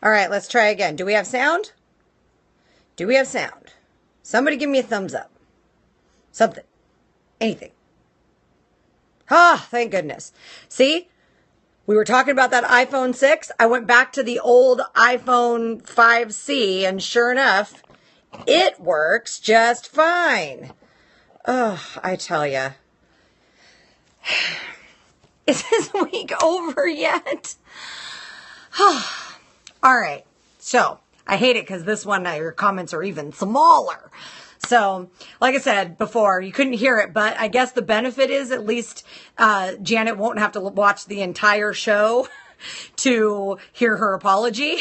All right, let's try again. Do we have sound? Do we have sound? Somebody give me a thumbs up. Something. Anything. Ah, thank goodness. See? We were talking about that iPhone 6. I went back to the old iPhone 5C, and sure enough, it works just fine. Oh, I tell ya. Is this week over yet? All right. So, I hate it because this one, your comments are even smaller. So, like I said before, you couldn't hear it, but I guess the benefit is at least Janet won't have to watch the entire show to hear her apology.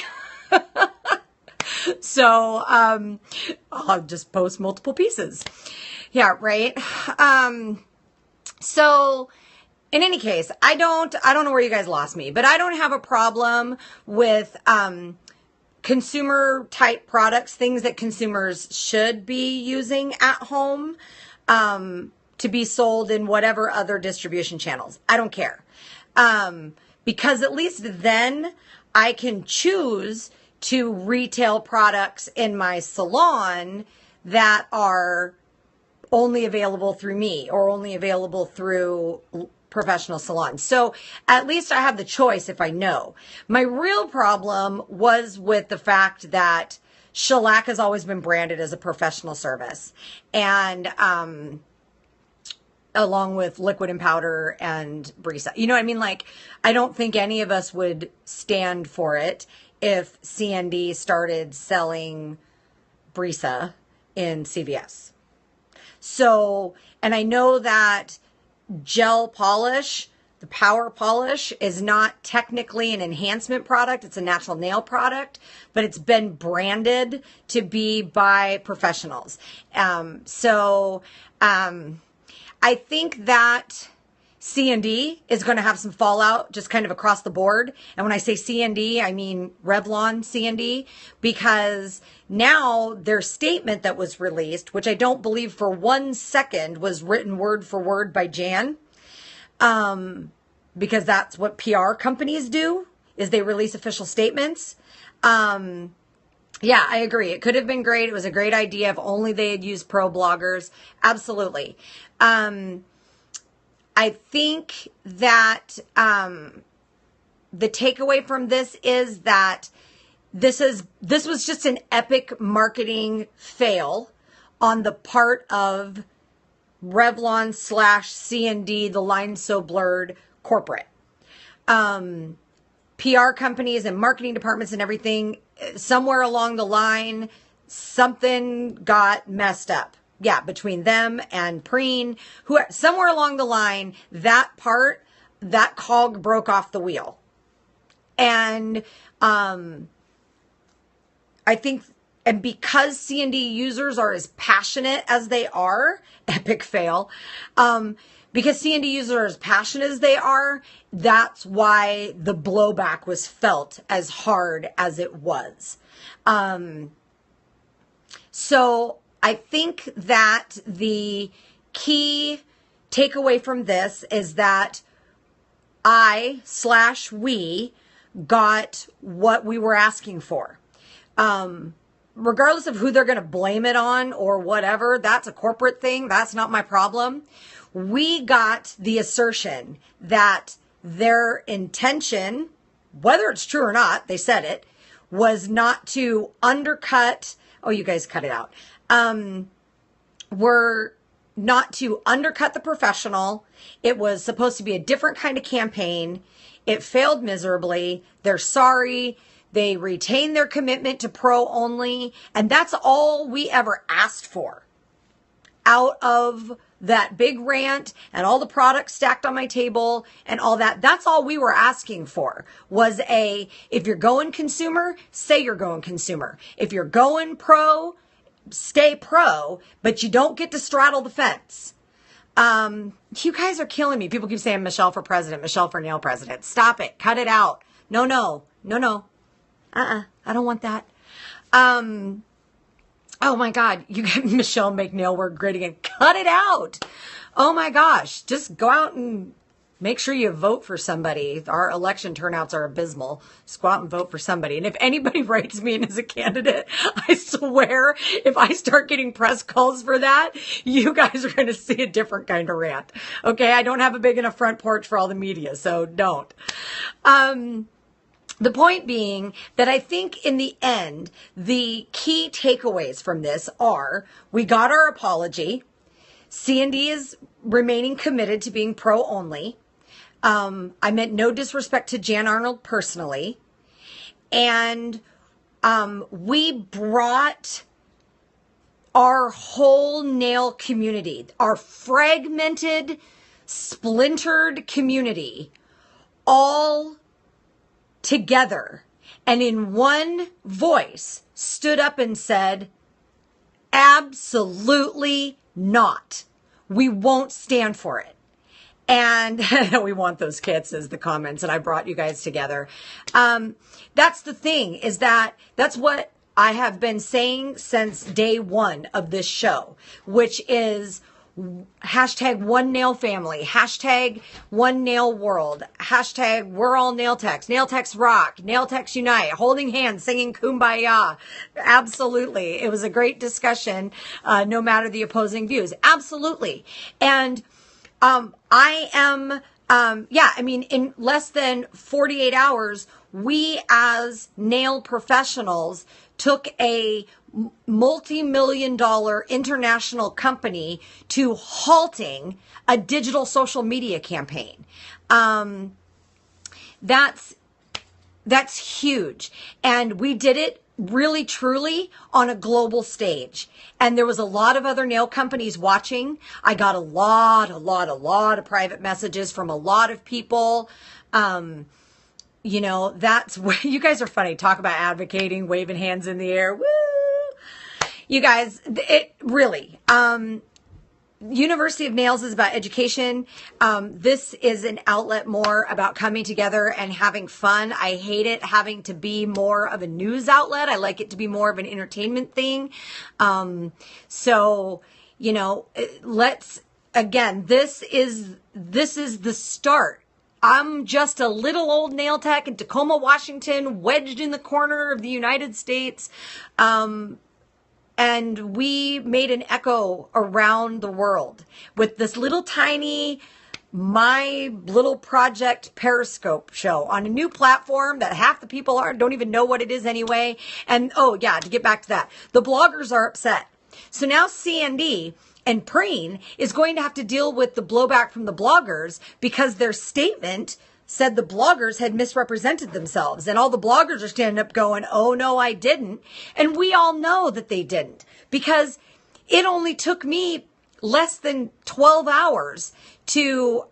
So, I'll just post multiple pieces. Yeah, right. So, in any case, I don't know where you guys lost me, but I don't have a problem with consumer type products, things that consumers should be using at home to be sold in whatever other distribution channels. I don't care. Because at least then I can choose to retail products in my salon that are only available through me or only available through professional salons. So at least I have the choice if I know. My real problem was with the fact that shellac has always been branded as a professional service. And along with liquid and powder and Brisa. You know what I mean? Like, I don't think any of us would stand for it if CND started selling Brisa in CVS. So, and I know that gel polish, the power polish, is not technically an enhancement product. It's a natural nail product, but it's been branded to be by professionals. I think that C&D is going to have some fallout just kind of across the board. And when I say C&D, I mean Revlon C&D, because now their statement that was released, which I don't believe for 1 second was written word for word by Jan, because that's what PR companies do, is they release official statements. Yeah, I agree. It could have been great. It was a great idea if only they had used pro bloggers. Absolutely. I think that the takeaway from this is that this was just an epic marketing fail on the part of Revlon / C&D, the line so blurred corporate. PR companies and marketing departments and everything, somewhere along the line, something got messed up. Yeah, between them and Preen, somewhere along the line, that cog broke off the wheel. And I think, and because C&D users are as passionate as they are, epic fail, because C&D users are as passionate as they are, that's why the blowback was felt as hard as it was. So I think that the key takeaway from this is that we got what we were asking for. Regardless of who they're going to blame it on or whatever, that's a corporate thing. That's not my problem. We got the assertion that their intention, whether it's true or not, they said it, was not to undercut. Oh, you guys cut it out. Were not to undercut the professional. It was supposed to be a different kind of campaign. It failed miserably. They're sorry. They retained their commitment to pro only. And that's all we ever asked for out of that big rant and all the products stacked on my table and all that. That's all we were asking for was if you're going consumer, say you're going consumer. If you're going pro, stay pro, but you don't get to straddle the fence. You guys are killing me. People keep saying Michelle for president, Michelle for nail president. Stop it. Cut it out. No. I don't want that. Oh my God. You get Michelle make nail work great again. Cut it out. Oh my gosh. Just go out and make sure you vote for somebody. Our election turnouts are abysmal. Just go out and vote for somebody. And if anybody writes me in as a candidate, I swear, if I start getting press calls for that, you guys are going to see a different kind of rant. Okay, I don't have a big enough front porch for all the media, so don't. The point being that I think in the end, the key takeaways from this are, we got our apology. C&D is remaining committed to being pro only. I meant no disrespect to Jan Arnold personally. And we brought our whole nail community, our fragmented, splintered community, all together, and in one voice stood up and said, absolutely not. We won't stand for it. And we want those kits as the comments, and I brought you guys together. That's the thing, is that's what I have been saying since day one of this show, which is hashtag one nail family, hashtag one nail world, hashtag we're all nail techs, nail techs rock, nail techs unite, holding hands, singing kumbaya. Absolutely. It was a great discussion, no matter the opposing views. Absolutely. And I am, in less than 48 hours, we as nail professionals took a multi-million-dollar international company to halting a digital social media campaign. That's huge. And we did it really, truly on a global stage. And there was a lot of other nail companies watching. I got a lot of private messages from a lot of people. That's where you guys are funny. Talk about advocating, waving hands in the air. Woo! You guys, it really, University of Nails is about education. This is an outlet more about coming together and having fun. I hate it having to be more of a news outlet. I like it to be more of an entertainment thing. This is the start. I'm just a little old nail tech in Tacoma, Washington, wedged in the corner of the United States. And we made an echo around the world with this little tiny, my little project Periscope show on a new platform that half the people don't even know what it is anyway. And to get back to that, the bloggers are upset. So now C&D and Preen is going to have to deal with the blowback from the bloggers because their statement said the bloggers had misrepresented themselves. And all the bloggers are standing up going, oh, no, I didn't. And we all know that they didn't, because it only took me less than 12 hours to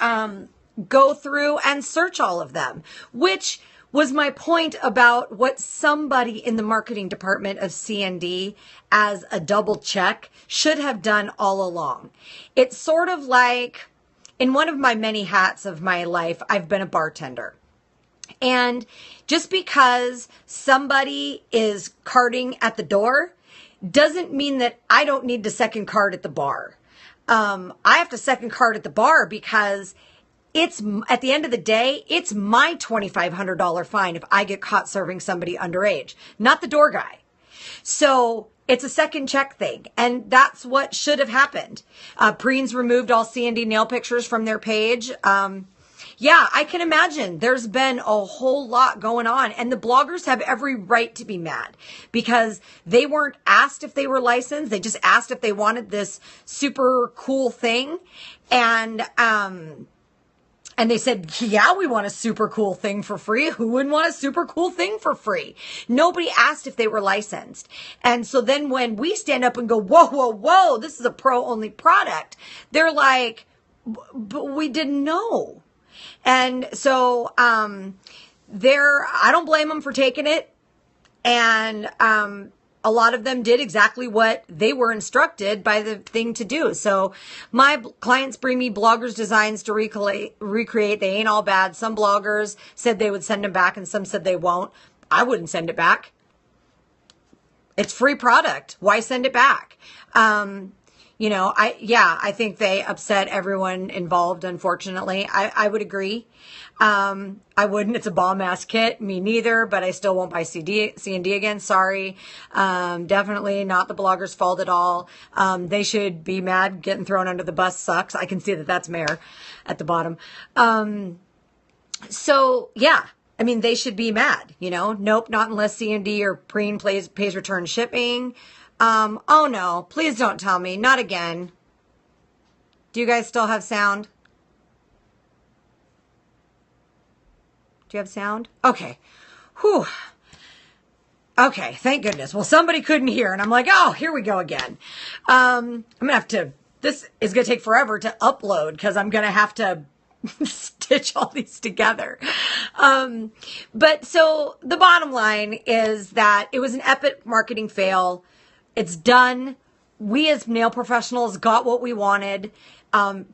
go through and search all of them, which was my point about what somebody in the marketing department of C&D as a double check should have done all along. It's sort of like, in one of my many hats of my life, I've been a bartender. And just because somebody is carding at the door doesn't mean that I don't need to second card at the bar. I have to second card at the bar because it's, at the end of the day, it's my $2,500 fine if I get caught serving somebody underage, not the door guy. So it's a second check thing. And that's what should have happened. Preen's removed all C&D nail pictures from their page. I can imagine there's been a whole lot going on, and the bloggers have every right to be mad because they weren't asked if they were licensed. They just asked if they wanted this super cool thing. And they said, yeah, we want a super cool thing for free. Who wouldn't want a super cool thing for free? Nobody asked if they were licensed. And so then when we stand up and go, whoa, this is a pro-only product, they're like, but we didn't know. And so I don't blame them for taking it. And a lot of them did exactly what they were instructed by the thing to do. So my clients bring me bloggers' designs to recreate. They ain't all bad. Some bloggers said they would send them back and some said they won't. I wouldn't send it back. It's free product. Why send it back? I think they upset everyone involved, unfortunately. I would agree. I wouldn't. It's a bomb-ass kit. Me neither, but I still won't buy C&D again. Sorry. Definitely not the blogger's fault at all. They should be mad. Getting thrown under the bus sucks. I can see that that's Mayor at the bottom. So, yeah. I mean, they should be mad, Nope, not unless C&D or Preen pays return shipping. Oh no, please don't tell me. Not again. Do you guys still have sound? Do you have sound? Okay. Whew. Okay, thank goodness. Well, somebody couldn't hear, and I'm like, oh, here we go again. I'm going to have to, this is going to take forever to upload because I'm going to have to stitch all these together. But so the bottom line is that it was an epic marketing fail. It's done. We as nail professionals got what we wanted.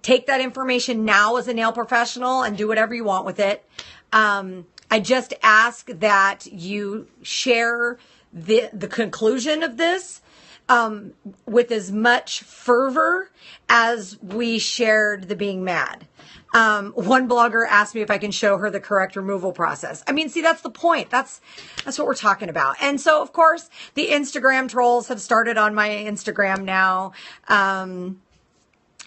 Take that information now as a nail professional and do whatever you want with it. I just ask that you share the conclusion of this with as much fervor as we shared the being mad. One blogger asked me if I can show her the correct removal process. I mean, see, that's the point. That's what we're talking about. And so, of course, the Instagram trolls have started on my Instagram now.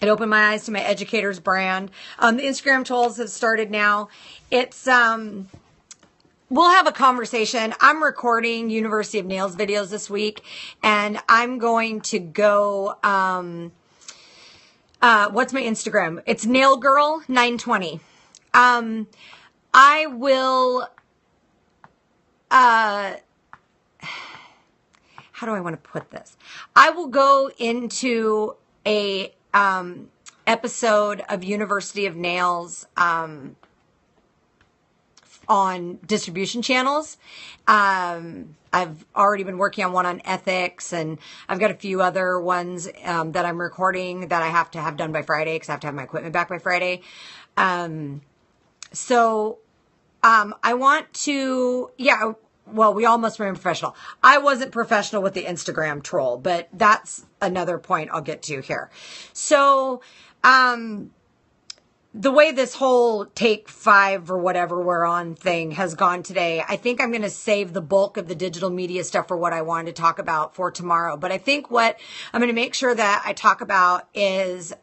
It opened my eyes to my educator's brand. The Instagram trolls have started now. It's, we'll have a conversation. I'm recording University of Nails videos this week, and I'm going to go, what's my Instagram? It's nailgirl920. I will, how do I want to put this? I will go into a, episode of University of Nails, on distribution channels. I've already been working on one on ethics, and I've got a few other ones that I'm recording that I have to have done by Friday because I have to have my equipment back by Friday. So I want to, well, we all must remain professional. I wasn't professional with the Instagram troll, but that's another point I'll get to here. So the way this whole take 5 or whatever we're on thing has gone today, I think I'm going to save the bulk of the digital media stuff for what I wanted to talk about for tomorrow. But I think what I'm going to make sure that I talk about is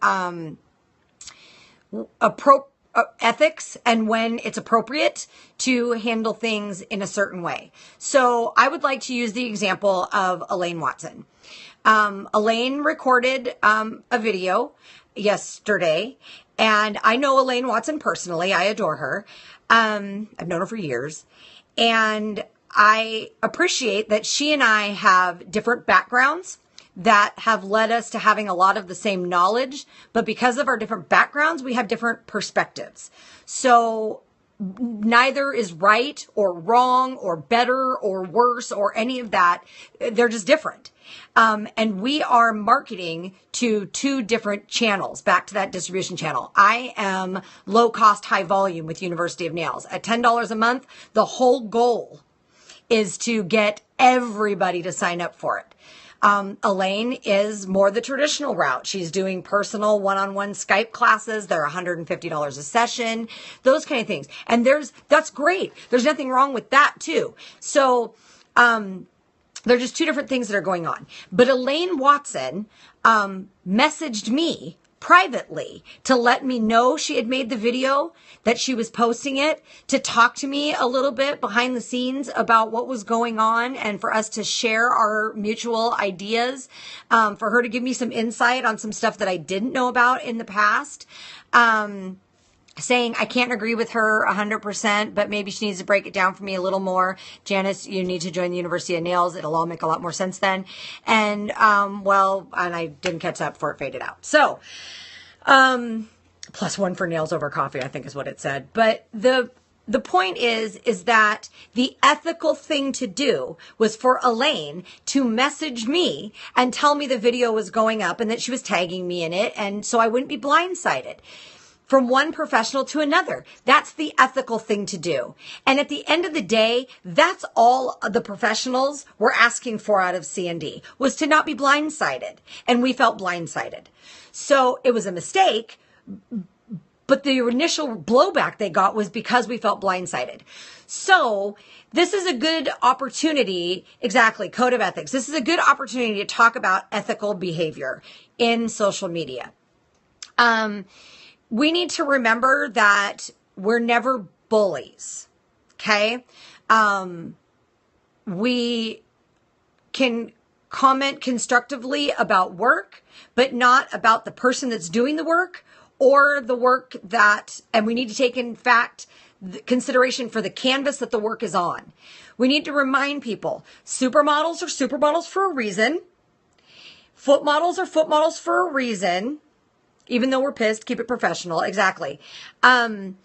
ethics and when it's appropriate to handle things in a certain way. So I would like to use the example of Elaine Watson. Elaine recorded a video yesterday, and I know Elaine Watson personally. I adore her. I've known her for years, and I appreciate that she and I have different backgrounds that have led us to having a lot of the same knowledge, but because of our different backgrounds, we have different perspectives. So neither is right or wrong or better or worse or any of that. They're just different. And we are marketing to 2 different channels. Back to that distribution channel. I am low cost, high volume with University of Nails. At $10 a month, the whole goal is to get everybody to sign up for it. Elaine is more the traditional route. She's doing personal one-on-one Skype classes. They're $150 a session, those kind of things. And that's great. There's nothing wrong with that too. So, they're just 2 different things that are going on. But Elaine Watson, messaged me privately to let me know she had made the video, that she was posting it, to talk to me a little bit behind the scenes about what was going on and for us to share our mutual ideas, for her to give me some insight on some stuff that I didn't know about in the past. Saying I can't agree with her 100%, but maybe she needs to break it down for me a little more. Janice, you need to join the University of Nails. It'll all make a lot more sense then. And, and I didn't catch that before it faded out. So, +1 for nails over coffee, I think is what it said. But the point is that the ethical thing to do was for Elaine to message me and tell me the video was going up and that she was tagging me in it. And so I wouldn't be blindsided. from one professional to another. That's the ethical thing to do. And at the end of the day, that's all the professionals were asking for out of C&D, was to not be blindsided. And we felt blindsided. So it was a mistake, but the initial blowback they got was because we felt blindsided. So this is a good opportunity, exactly, code of ethics. This is a good opportunity to talk about ethical behavior in social media. We need to remember that we're never bullies, okay? We can comment constructively about work, but not about the person that's doing the work or the work that, and we need to take in fact, consideration for the canvas that the work is on. We need to remind people, supermodels are supermodels for a reason. Foot models are foot models for a reason. Even though we're pissed, keep it professional. Exactly. And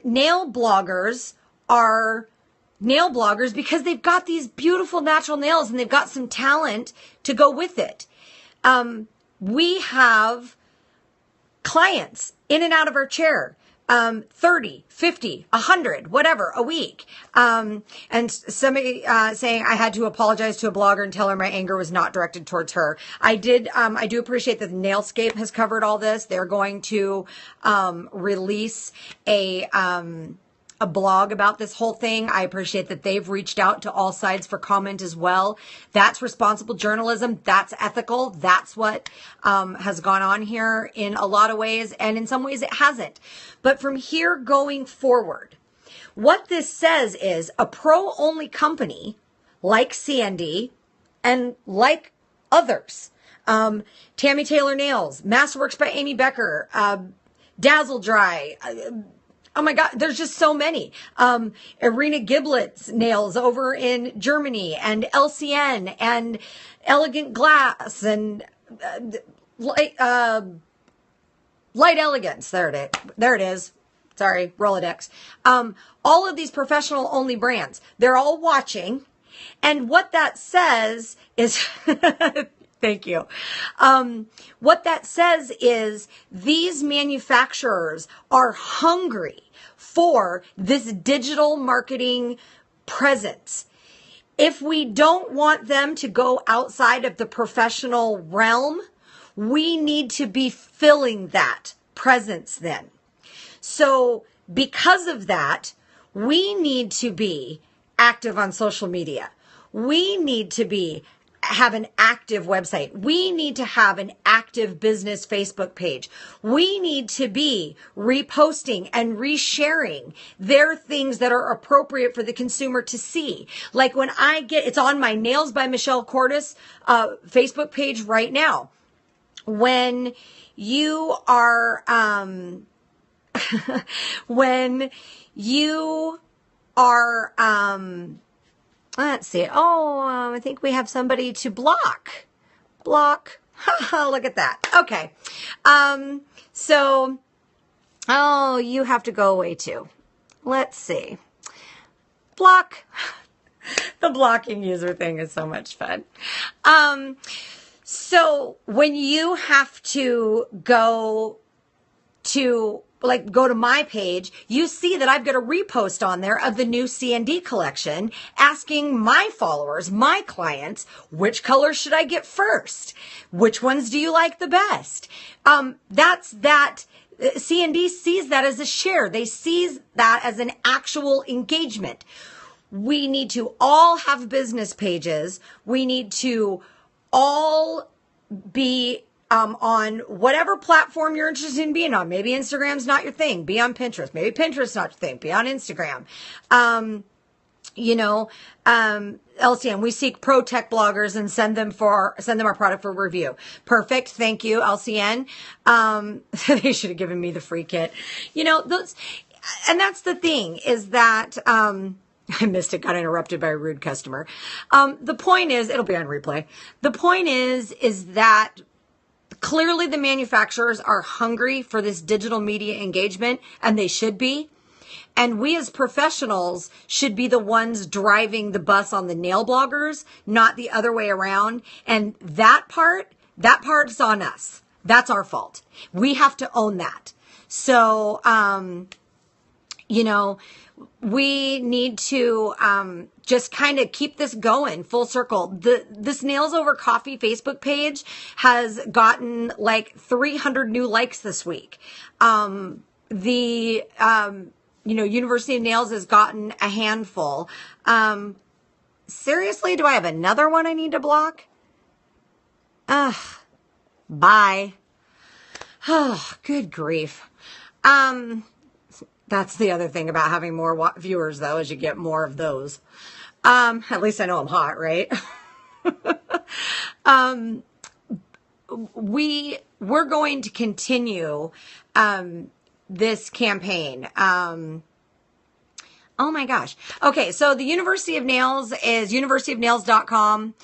nail bloggers are nail bloggers because they've got these beautiful natural nails and they've got some talent to go with it. We have clients in and out of our chair, 30, 50, 100, whatever, a week. And somebody saying I had to apologize to a blogger and tell her my anger was not directed towards her. I do appreciate that Nailscape has covered all this. They're going to release a blog about this whole thing. I appreciate that they've reached out to all sides for comment as well. That's responsible journalism. That's ethical. That's what has gone on here in a lot of ways. And in some ways it hasn't. But from here going forward, what this says is a pro-only company like CND and like others, Tammy Taylor Nails, Masterworks by Amy Becker, Dazzle Dry, oh my God, there's just so many. Irina Giblet's nails over in Germany, and LCN, and Elegant Glass, and Light Elegance. There it is. Sorry, Rolodex. All of these professional only brands, they're all watching. And what that says is, thank you. What that says is these manufacturers are hungry for this digital marketing presence. If we don't want them to go outside of the professional realm, we need to be filling that presence then. So because of that, we need to be active on social media. We need to have an active website. We need to have an active business Facebook page. We need to be reposting and resharing their things that are appropriate for the consumer to see. Like when it's on my Nails by Michelle Cordes Facebook page right now. When you are, let's see. I think we have somebody to block. Block. Look at that. Okay. You have to go away too. Let's see. Block. The blocking user thing is so much fun. So when you have to go to my page, you see that I've got a repost on there of the new C&D collection asking my followers, my clients, which colors should I get first? Which ones do you like the best? C&D sees that as a share. They see that as an actual engagement. We need to all have business pages. We need to all be on whatever platform you're interested in being on. Maybe Instagram's not your thing. Be on Pinterest. Maybe Pinterest's not your thing. Be on Instagram. LCN, we seek pro tech bloggers and send them our product for review. Perfect. Thank you, LCN. They should have given me the free kit. And that's the thing is that, I missed it, got interrupted by a rude customer. The point is, it'll be on replay. The point is that clearly the manufacturers are hungry for this digital media engagement, and they should be. And we as professionals should be the ones driving the bus on the nail bloggers, not the other way around. And that part's on us. That's our fault. We have to own that. So, we need to just kind of keep this going full circle. This Nails Over Coffee Facebook page has gotten like 300 new likes this week. University of Nails has gotten a handful. Seriously, do I have another one I need to block? Bye. Oh, good grief. That's the other thing about having more viewers, though, is you get more of those. At least I know I'm hot, right? We're going to continue this campaign. Oh my gosh. Okay, so the University of Nails is universityofnails.com.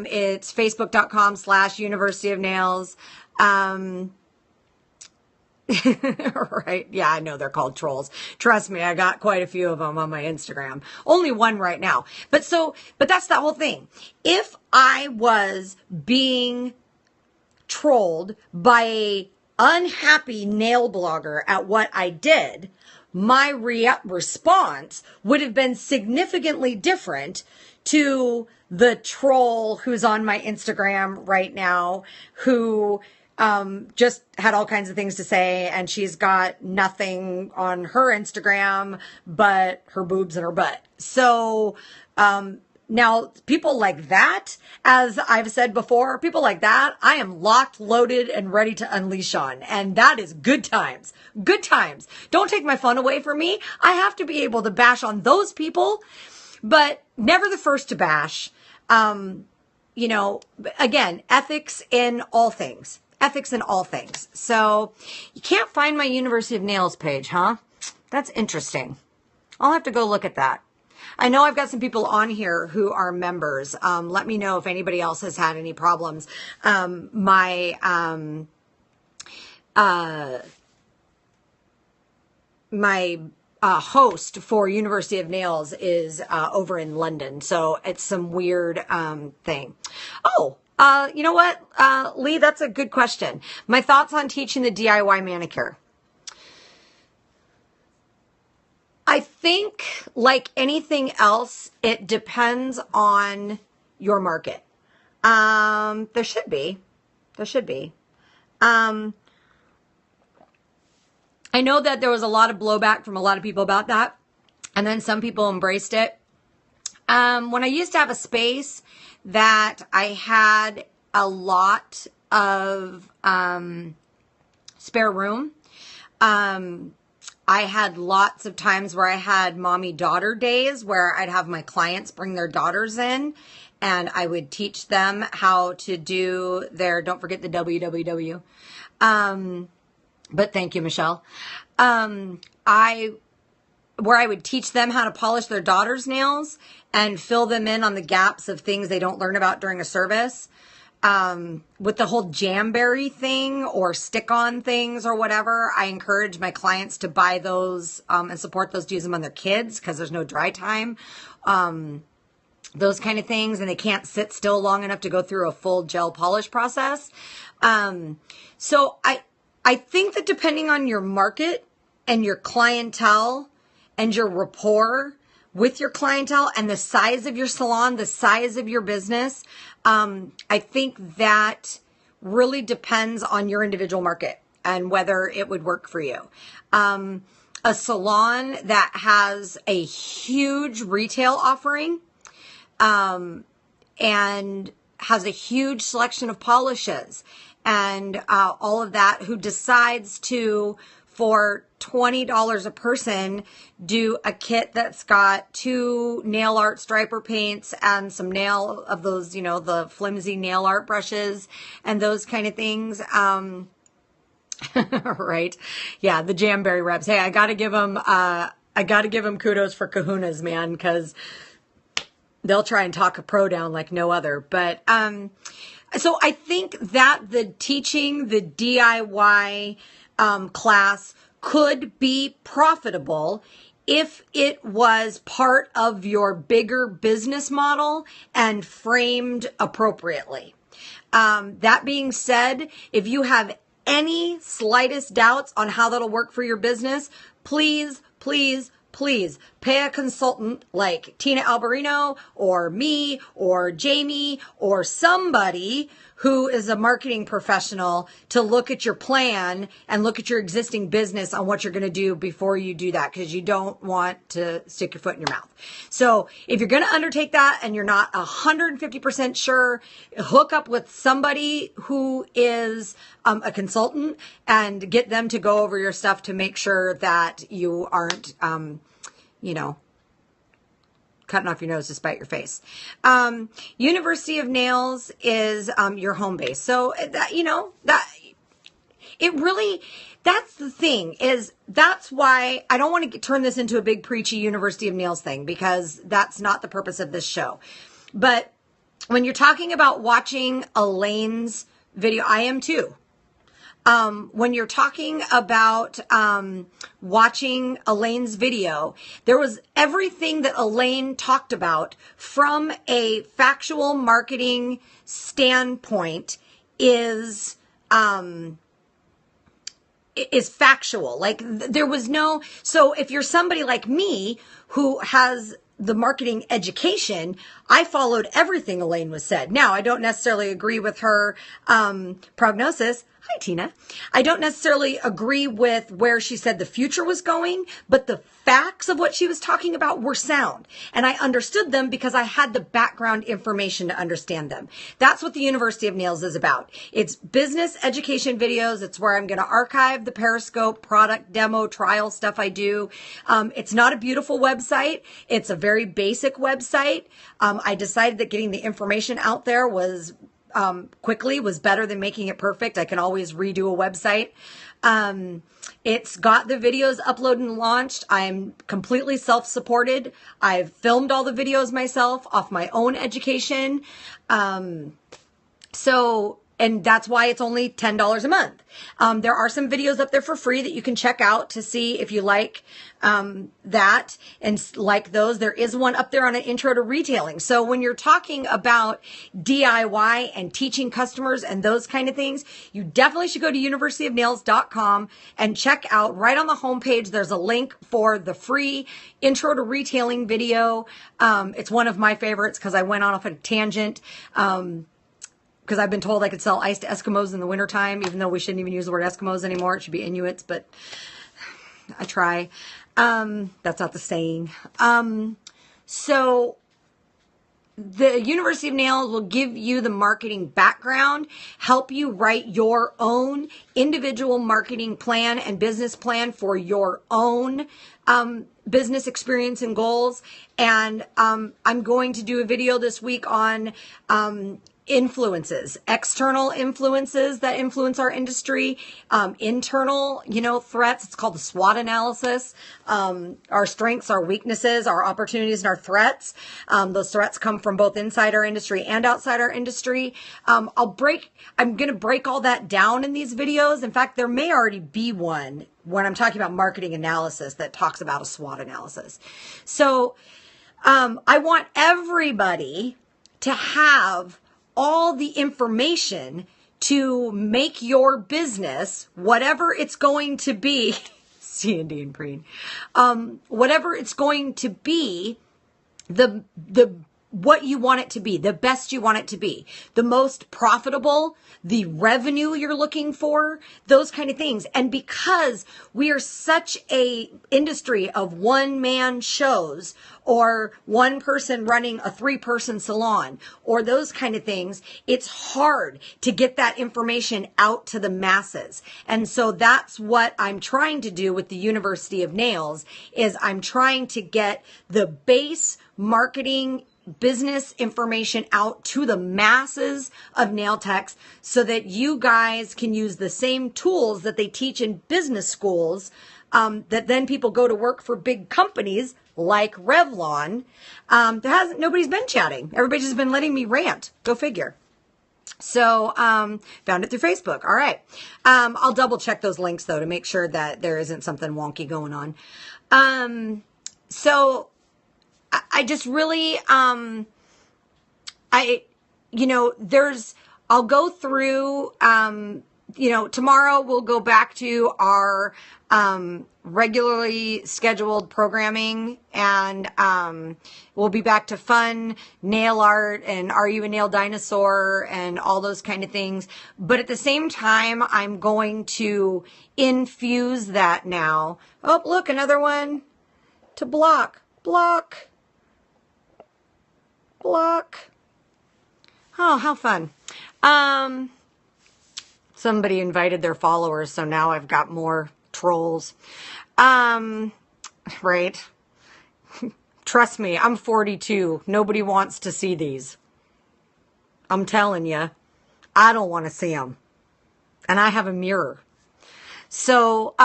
It's facebook.com/University of Nails. Right. Yeah, I know they're called trolls. Trust me, I got quite a few of them on my Instagram. Only one right now. But that's the whole thing. If I was being trolled by a unhappy nail blogger at what I did, my response would have been significantly different to the troll who's on my Instagram right now, who just had all kinds of things to say, and she's got nothing on her Instagram but her boobs and her butt. So now people like that, as I've said before, people like that, I am locked, loaded, and ready to unleash on. And that is good times. Good times. Don't take my fun away from me. I have to be able to bash on those people, but never the first to bash. Again, ethics in all things. Ethics in all things. So you can't find my University of Nails page, huh? That's interesting. I'll have to go look at that. I know I've got some people on here who are members. Let me know if anybody else has had any problems. My host for University of Nails is over in London, so it's some weird thing. Oh, you know what, Lee? That's a good question. My thoughts on teaching the DIY manicure. I think, like anything else, it depends on your market. There should be. I know that there was a lot of blowback from a lot of people about that, and then some people embraced it. When I used to have a space that I had a lot of spare room, I had lots of times where I had mommy-daughter days where I'd have my clients bring their daughters in, and I would teach them how to do their, don't forget the www. But thank you, Michelle. Where I would teach them how to polish their daughter's nails and fill them in on the gaps of things they don't learn about during a service. With the whole jamberry thing or stick-on things or whatever, I encourage my clients to buy those and support those to use them on their kids because there's no dry time. Those kind of things, and they can't sit still long enough to go through a full gel polish process. So I think that depending on your market and your clientele and your rapport with your clientele and the size of your salon, the size of your business, I think that really depends on your individual market and whether it would work for you. A salon that has a huge retail offering and has a huge selection of polishes and all of that, who decides to, for $20 a person, do a kit that's got 2 nail art striper paints and some nail of those, the flimsy nail art brushes and those kind of things. Right. Yeah. The Jamberry reps. Hey, I gotta give them kudos for kahunas, man, because they'll try and talk a pro down like no other. But, so I think that the teaching the DIY class could be profitable if it was part of your bigger business model and framed appropriately. That being said, if you have any slightest doubts on how that'll work for your business, please, please, please pay a consultant like Tina Alberino or me or Jamie or somebody who is a marketing professional to look at your plan and look at your existing business on what you're going to do before you do that, because you don't want to stick your foot in your mouth. So if you're going to undertake that and you're not 150% sure, hook up with somebody who is a consultant and get them to go over your stuff to make sure that you aren't, cutting off your nose to spite your face. University of Nails is your home base. So that's the thing, is that's why I don't want to turn this into a big preachy University of Nails thing, because that's not the purpose of this show. But when you're talking about watching Elaine's video, I am too. When you're talking about watching Elaine's video, there was everything that Elaine talked about from a factual marketing standpoint is factual. Like there was no, so if you're somebody like me who has the marketing education, I followed everything Elaine was said. Now, I don't necessarily agree with her prognosis. Hi, Tina. I don't necessarily agree with where she said the future was going, but the facts of what she was talking about were sound. And I understood them because I had the background information to understand them. That's what the University of Nails is about. It's business education videos. It's where I'm going to archive the Periscope product demo trial stuff I do. It's not a beautiful website. It's a very basic website. I decided that getting the information out there quickly was better than making it perfect. I can always redo a website. It's got the videos uploaded and launched. I'm completely self-supported. I've filmed all the videos myself off my own education. And that's why it's only $10 a month. There are some videos up there for free that you can check out to see if you like that and like those. There is one up there on an intro to retailing. So when you're talking about DIY and teaching customers and those kind of things, you definitely should go to universityofnails.com and check out right on the homepage. There's a link for the free intro to retailing video. It's one of my favorites because I went off a tangent. Because I've been told I could sell ice to Eskimos in the wintertime, even though we shouldn't even use the word Eskimos anymore. It should be Inuits, but I try. That's not the saying. So the University of Nails will give you the marketing background, help you write your own individual marketing plan and business plan for your own business experience and goals. And I'm going to do a video this week on influences, external influences that influence our industry, internal, threats. It's called the SWOT analysis. Our strengths, our weaknesses, our opportunities, and our threats. Those threats come from both inside our industry and outside our industry. I'm going to break all that down in these videos. In fact, there may already be one when I'm talking about marketing analysis that talks about a SWOT analysis. So, I want everybody to have all the information to make your business, whatever it's going to be, Sandy and Preen, whatever it's going to be, what you want it to be, the best you want it to be, the most profitable, the revenue you're looking for, those kind of things. And because we are such a industry of one-man shows or one person running a 3-person salon or those kind of things, it's hard to get that information out to the masses. And so that's what I'm trying to do with the University of Nails, is I'm trying to get the base marketing business information out to the masses of nail techs so that you guys can use the same tools that they teach in business schools, that then people go to work for big companies like Revlon. Nobody's been chatting. Everybody's just been letting me rant. Go figure. So, found it through Facebook. All right. I'll double check those links though to make sure that there isn't something wonky going on. So I just really, I'll go through, tomorrow we'll go back to our regularly scheduled programming, and we'll be back to fun nail art and Are You a Nail Dinosaur and all those kind of things. But at the same time, I'm going to infuse that now. Oh, look, another one to block. Block. Oh, how fun. Somebody invited their followers, so now I've got more trolls. Right. Trust me, I'm 42. Nobody wants to see these. I'm telling you, I don't want to see them. And I have a mirror. So,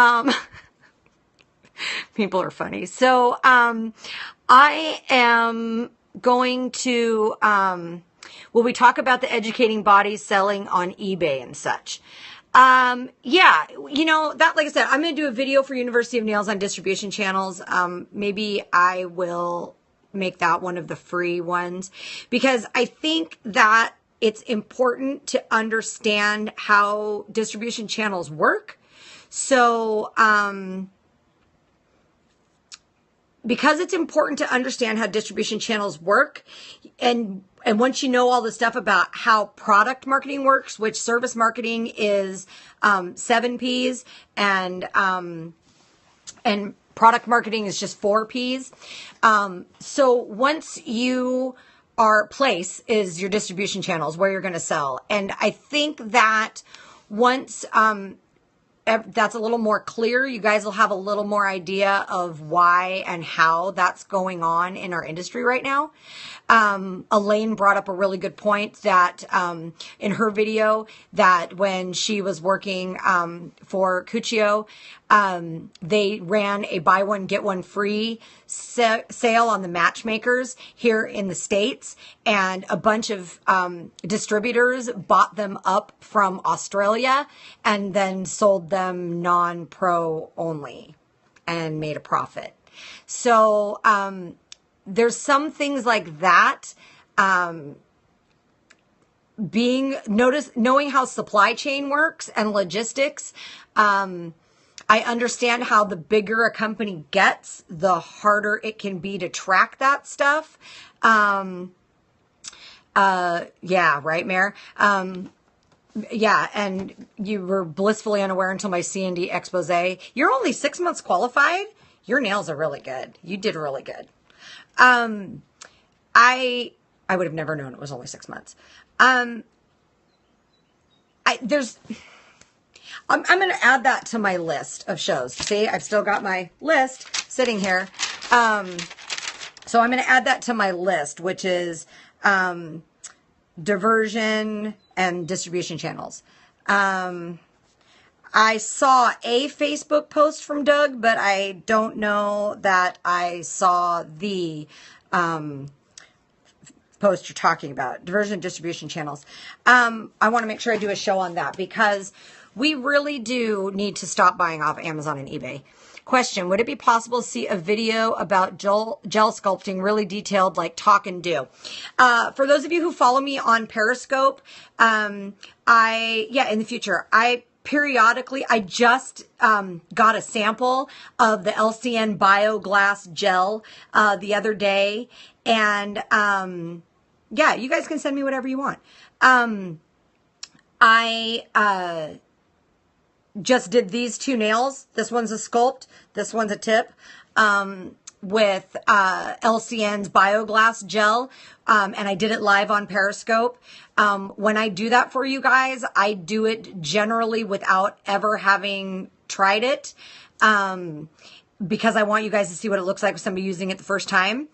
people are funny. So, I am going to, we talk about the educating bodies selling on eBay and such. Yeah, that, like I said, I'm going to do a video for University of Nails on distribution channels. Maybe I will make that one of the free ones, because I think that it's important to understand how distribution channels work. So, because it's important to understand how distribution channels work, and once you know all the stuff about how product marketing works, which service marketing is 7 P's, and product marketing is just 4 P's. So once you place is your distribution channels where you're going to sell. And I think that once that's a little more clear, you guys will have a little more idea of why and how that's going on in our industry right now. Elaine brought up a really good point that in her video, that when she was working for Cuccio, they ran a buy one, get one free sale on the matchmakers here in the States, and a bunch of distributors bought them up from Australia and then sold them non-pro only and made a profit. So there's some things like that. Knowing how supply chain works and logistics, I understand how the bigger a company gets, the harder it can be to track that stuff. Yeah, right, Mayor? Yeah, and you were blissfully unaware until my C&D expose. You're only 6 months qualified? Your nails are really good. You did really good. I would have never known it was only 6 months. I'm going to add that to my list of shows. See, I've still got my list sitting here. So I'm going to add that to my list, which is diversion and distribution channels. I saw a Facebook post from Doug, but I don't know that I saw the post you're talking about, diversion and distribution channels. I want to make sure I do a show on that, because we really do need to stop buying off Amazon and eBay. Question, would it be possible to see a video about gel sculpting, really detailed, like talk and do? For those of you who follow me on Periscope, in the future, periodically, I just got a sample of the LCN BioGlass gel the other day. And yeah, you guys can send me whatever you want. I just did these 2 nails. This one's a sculpt. This one's a tip. With LCN's BioGlass gel, and I did it live on Periscope. When I do that for you guys, I do it generally without ever having tried it, because I want you guys to see what it looks like with somebody using it the first time.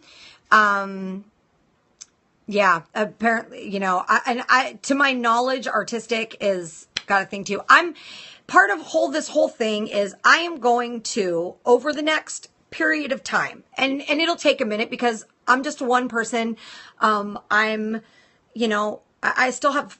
Yeah, apparently, to my knowledge, artistic is got a thing too. Part of this whole thing is I am going to, over the next period of time, and it'll take a minute because I'm just one person. I still have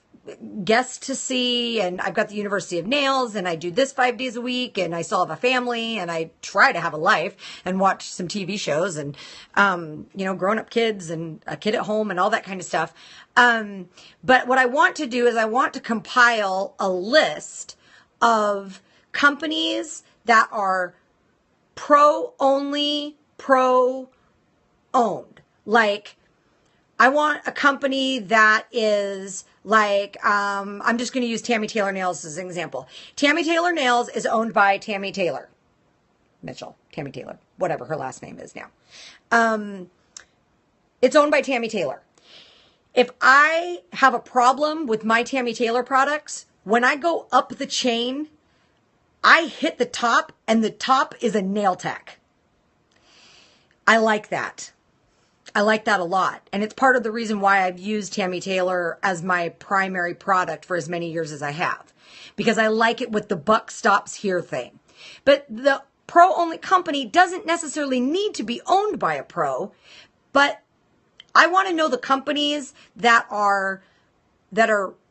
guests to see, and I've got the University of Nails, and I do this 5 days a week, and I still have a family, and I try to have a life and watch some TV shows, and grown up kids and a kid at home and all that kind of stuff. But what I want to do is I want to compile a list of companies that are pro only, pro owned. Like, I want a company that is like, I'm just going to use Tammy Taylor Nails as an example. Tammy Taylor Nails is owned by Tammy Taylor Mitchell, Tammy Taylor, whatever her last name is now. It's owned by Tammy Taylor. If I have a problem with my Tammy Taylor products, when I go up the chain, I hit the top, and the top is a nail tech. I like that. I like that a lot. And it's part of the reason why I've used Tammy Taylor as my primary product for as many years as I have. Because I like it with the buck stops here thing. But the pro-only company doesn't necessarily need to be owned by a pro. But I want to know the companies that are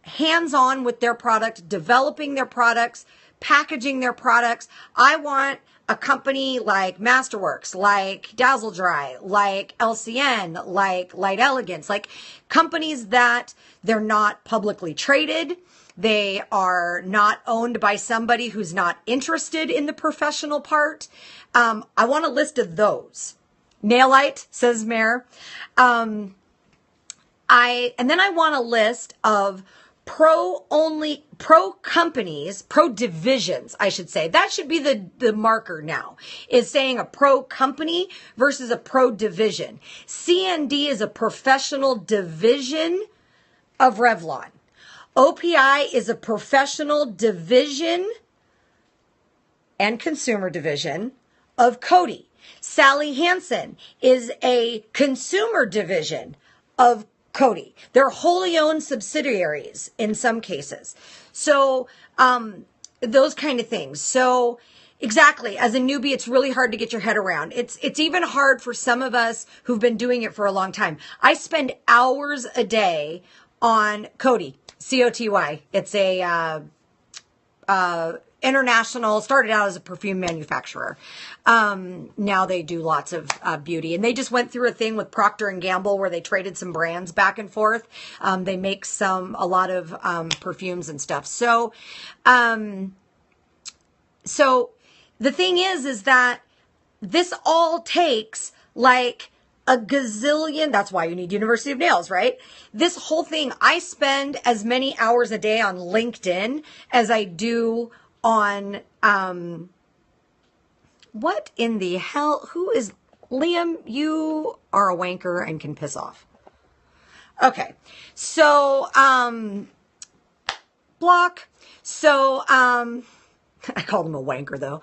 hands-on with their product, developing their products, packaging their products. I want a company like Masterworks, like Dazzle Dry, like LCN, like Light Elegance, like companies that they're not publicly traded. They are not owned by somebody who's not interested in the professional part. I want a list of those. Nailite, says Mayor. And then I want a list of pro companies, pro divisions, I should say. That should be the marker now, is saying a pro company versus a pro division. CND is a professional division of Revlon. OPI is a professional division and consumer division of Coty. Sally Hansen is a consumer division of Coty. They're wholly owned subsidiaries in some cases. So, those kind of things. So, exactly, as a newbie, it's really hard to get your head around. It's even hard for some of us who've been doing it for a long time. I spend hours a day on Coty, C-O-T-Y. It's a international, started out as a perfume manufacturer. Now they do lots of beauty, and they just went through a thing with Procter and Gamble where they traded some brands back and forth. They make a lot of perfumes and stuff. So the thing is that this all takes like a gazillion. That's why you need University of Nails, right? This whole thing, I spend as many hours a day on LinkedIn as I do on, what in the hell? Who is Liam? You are a wanker and can piss off. Okay. So, block. So, I called him a wanker though.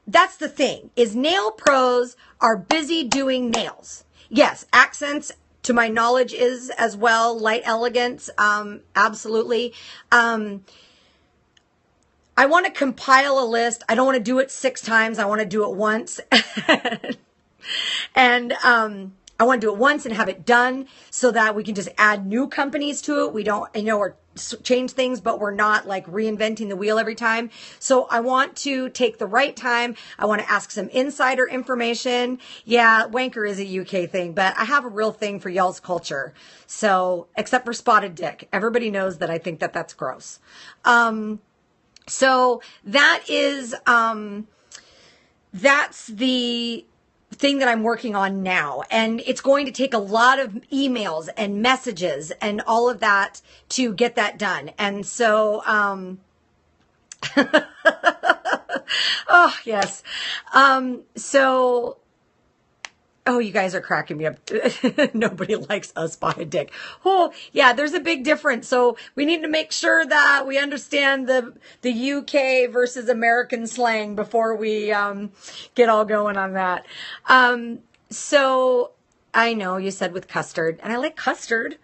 That's the thing, is nail pros are busy doing nails. Yes, Accents, to my knowledge, is as well. Light Elegance, absolutely. I want to compile a list. I don't want to do it 6 times. I want to do it once. And I want to do it once and have it done so that we can just add new companies to it. We don't, or change things, but we're not like reinventing the wheel every time. So I want to take the right time. I want to ask some insider information. Yeah, wanker is a UK thing, but I have a real thing for y'all's culture. So, except for spotted dick. Everybody knows that I think that that's gross. So that is, that's the thing that I'm working on now. And it's going to take a lot of emails and messages and all of that to get that done. And so, oh, yes. Oh, you guys are cracking me up. Nobody likes a spotted dick. Oh, yeah, there's a big difference. So we need to make sure that we understand the UK versus American slang before we get all going on that. So I know you said with custard, and I like custard.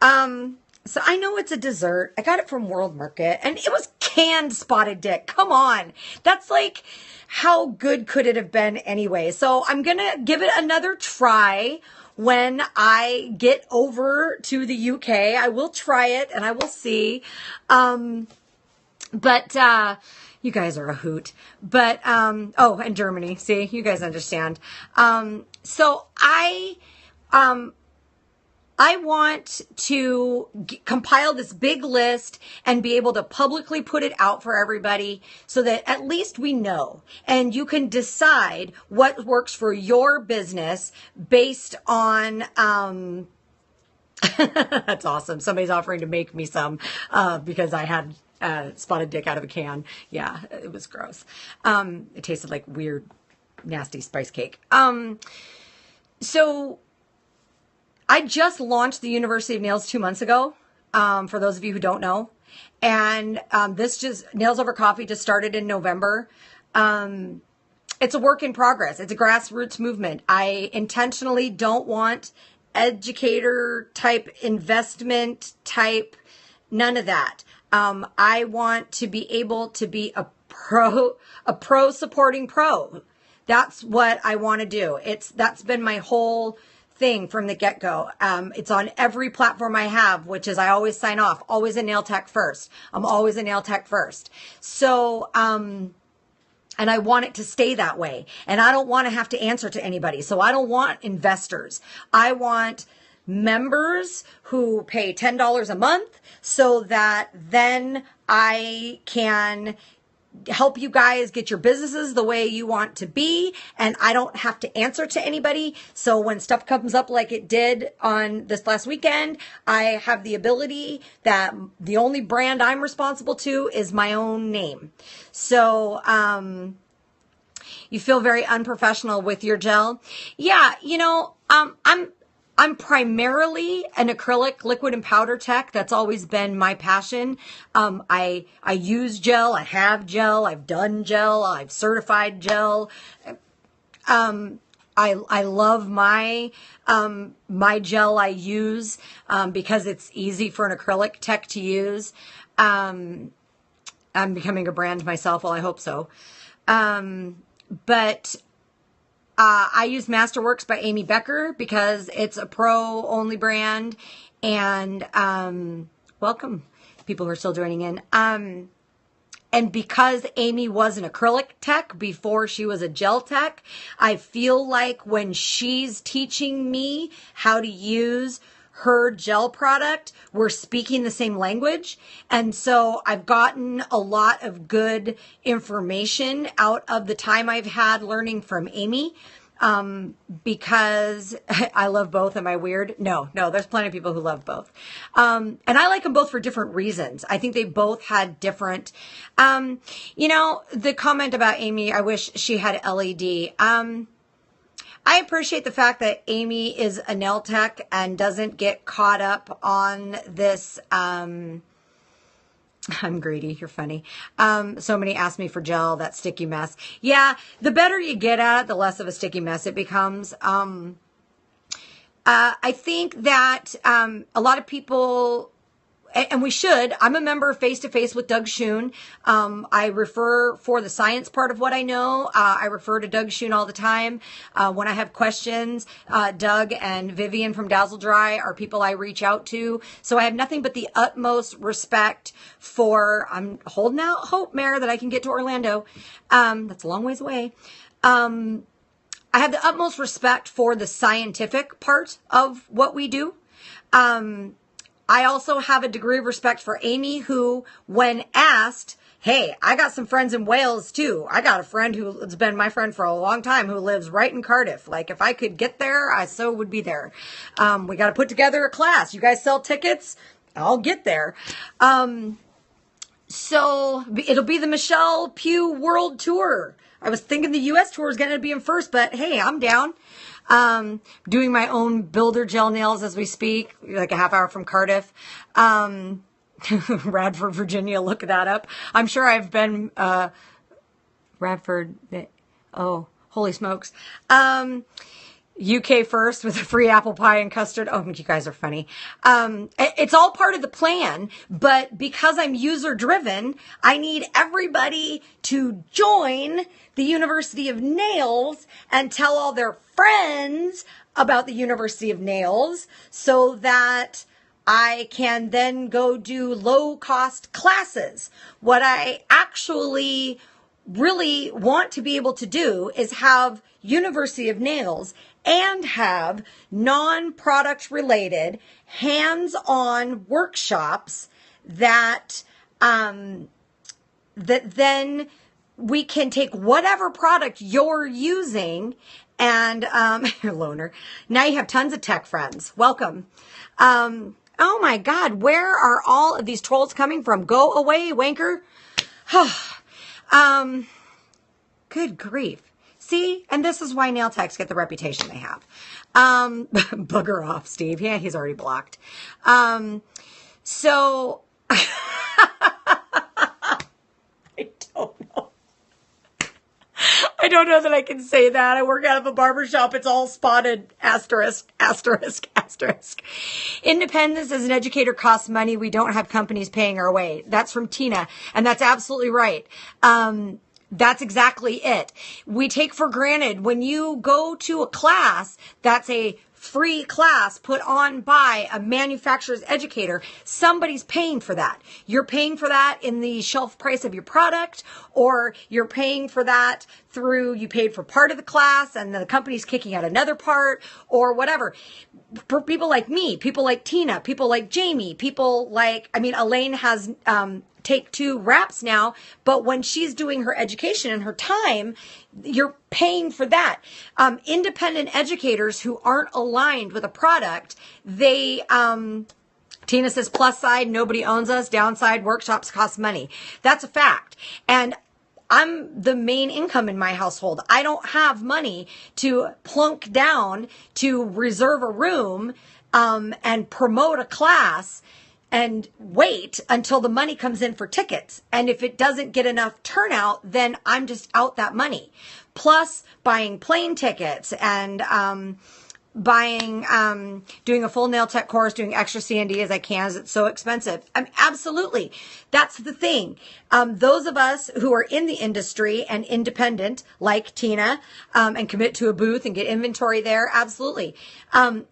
So I know it's a dessert. I got it from World Market, and it was canned spotted dick. Come on. That's like, how good could it have been anyway? So I'm going to give it another try when I get over to the UK. I will try it and I will see. But you guys are a hoot. But, oh, and Germany. See, you guys understand. So I want to compile this big list and be able to publicly put it out for everybody so that at least we know and you can decide what works for your business based on, that's awesome. Somebody's offering to make me some, because I had spotted dick out of a can. Yeah, it was gross. It tasted like weird, nasty spice cake. So I just launched the University of Nails 2 months ago, for those of you who don't know. And this just, Nails Over Coffee just started in November. It's a work in progress. It's a grassroots movement. I intentionally don't want educator type, investment type, none of that. I want to be able to be a pro supporting pro. That's what I want to do. That's been my whole thing from the get-go. It's on every platform I have, which is I always sign off, always a nail tech first. I'm always a nail tech first. So, and I want it to stay that way. And I don't want to have to answer to anybody. So I don't want investors. I want members who pay $10 a month so that then I can help you guys get your businesses the way you want to be. And I don't have to answer to anybody. So when stuff comes up like it did on this last weekend, I have the ability that the only brand I'm responsible to is my own name. So, you feel very unprofessional with your gel. Yeah. I'm primarily an acrylic liquid and powder tech. That's always been my passion. I use gel. I have gel. I've done gel. I've certified gel. I love my gel I use, because it's easy for an acrylic tech to use. I'm becoming a brand myself. Well, I hope so. But I use Masterworks by Amy Becker because it's a pro only brand, and welcome people who are still joining in. And because Amy was an acrylic tech before she was a gel tech, I feel like when she's teaching me how to use her gel product, we're speaking the same language. And so I've gotten a lot of good information out of the time I've had learning from Amy, because I love both. Am I weird? No, there's plenty of people who love both. And I like them both for different reasons. I think they both had different, the comment about Amy, I wish she had LED. I appreciate the fact that Amy is a nail tech and doesn't get caught up on this. I'm greedy. You're funny. So many ask me for gel, that sticky mess. Yeah, the better you get at it, the less of a sticky mess it becomes. I think that a lot of people, and we should, I'm a member of Face to Face with Doug Schoon. I refer for the science part of what I know. I refer to Doug Schoon all the time. When I have questions, Doug and Vivian from Dazzle Dry are people I reach out to. So I have nothing but the utmost respect for, I'm holding out hope, Mare, that I can get to Orlando. That's a long ways away. I have the utmost respect for the scientific part of what we do. I also have a degree of respect for Amy, who, when asked, hey, I got some friends in Wales too. I got a friend who's been my friend for a long time who lives right in Cardiff. Like, if I could get there, I so would be there. We got to put together a class. You guys sell tickets? I'll get there. So it'll be the Michelle Pugh World Tour. I was thinking the U.S. tour is going to be in first, but hey, I'm down. Doing my own builder gel nails as we speak, like a half hour from Cardiff. Radford, Virginia, look that up. I'm sure I've been, Radford, oh, holy smokes. UK first with a free apple pie and custard. Oh, you guys are funny. It's all part of the plan, but because I'm user driven, I need everybody to join the University of Nails and tell all their friends about the University of Nails so that I can then go do low cost classes. What I actually really want to be able to do is have University of Nails and have non-product related hands-on workshops that then we can take whatever product you're using and loaner. Now you have tons of tech friends. Welcome. Oh my God, where are all of these trolls coming from? Go away, wanker. Good grief. See, and this is why nail techs get the reputation they have. Bugger off, Steve. Yeah, he's already blocked. So I don't know. I don't know that I can say that. I work out of a barbershop. It's all spotted. Asterisk, asterisk, asterisk. Independence as an educator costs money. We don't have companies paying our way. That's from Tina. And that's absolutely right. That's exactly it. We take for granted when you go to a class that's a free class put on by a manufacturer's educator, somebody's paying for that. You're paying for that in the shelf price of your product, or you're paying for that through, you paid for part of the class and the company's kicking out another part or whatever. For people like me, people like Tina, people like Jamie, people like, Elaine has, Take Two wraps now, but when she's doing her education and her time, you're paying for that. Independent educators who aren't aligned with a product, they, Tina says, plus side, nobody owns us. Downside, workshops cost money. That's a fact. And I'm the main income in my household. I don't have money to plunk down to reserve a room, and promote a class and wait until the money comes in for tickets. And if it doesn't get enough turnout, then I'm just out that money. Plus buying plane tickets and doing a full nail tech course, doing extra C&D as I can, as it's so expensive. Absolutely. That's the thing. Those of us who are in the industry and independent, like Tina, and commit to a booth and get inventory there, absolutely.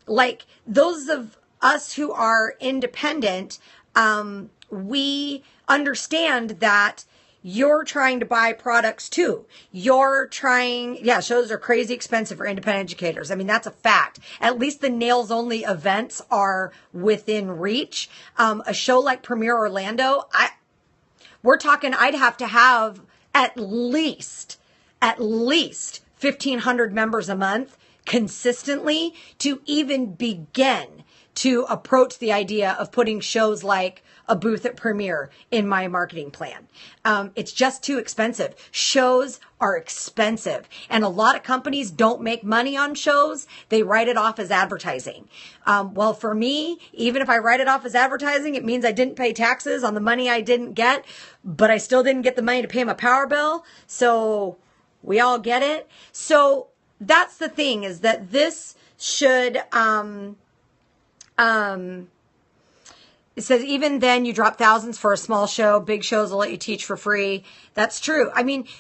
Like those of us who are independent, we understand that you're trying to buy products too. Shows are crazy expensive for independent educators. That's a fact. At least the nails only events are within reach. A show like Premiere Orlando, we're talking, I'd have to have at least 1,500 members a month consistently to even begin to approach the idea of putting shows like a booth at Premiere in my marketing plan. It's just too expensive. Shows are expensive. And a lot of companies don't make money on shows. They write it off as advertising. Well, for me, even if I write it off as advertising, it means I didn't pay taxes on the money I didn't get, but I still didn't get the money to pay my power bill. So we all get it. So that's the thing, is that this should, it says, even then you drop thousands for a small show. Big shows will let you teach for free. That's true.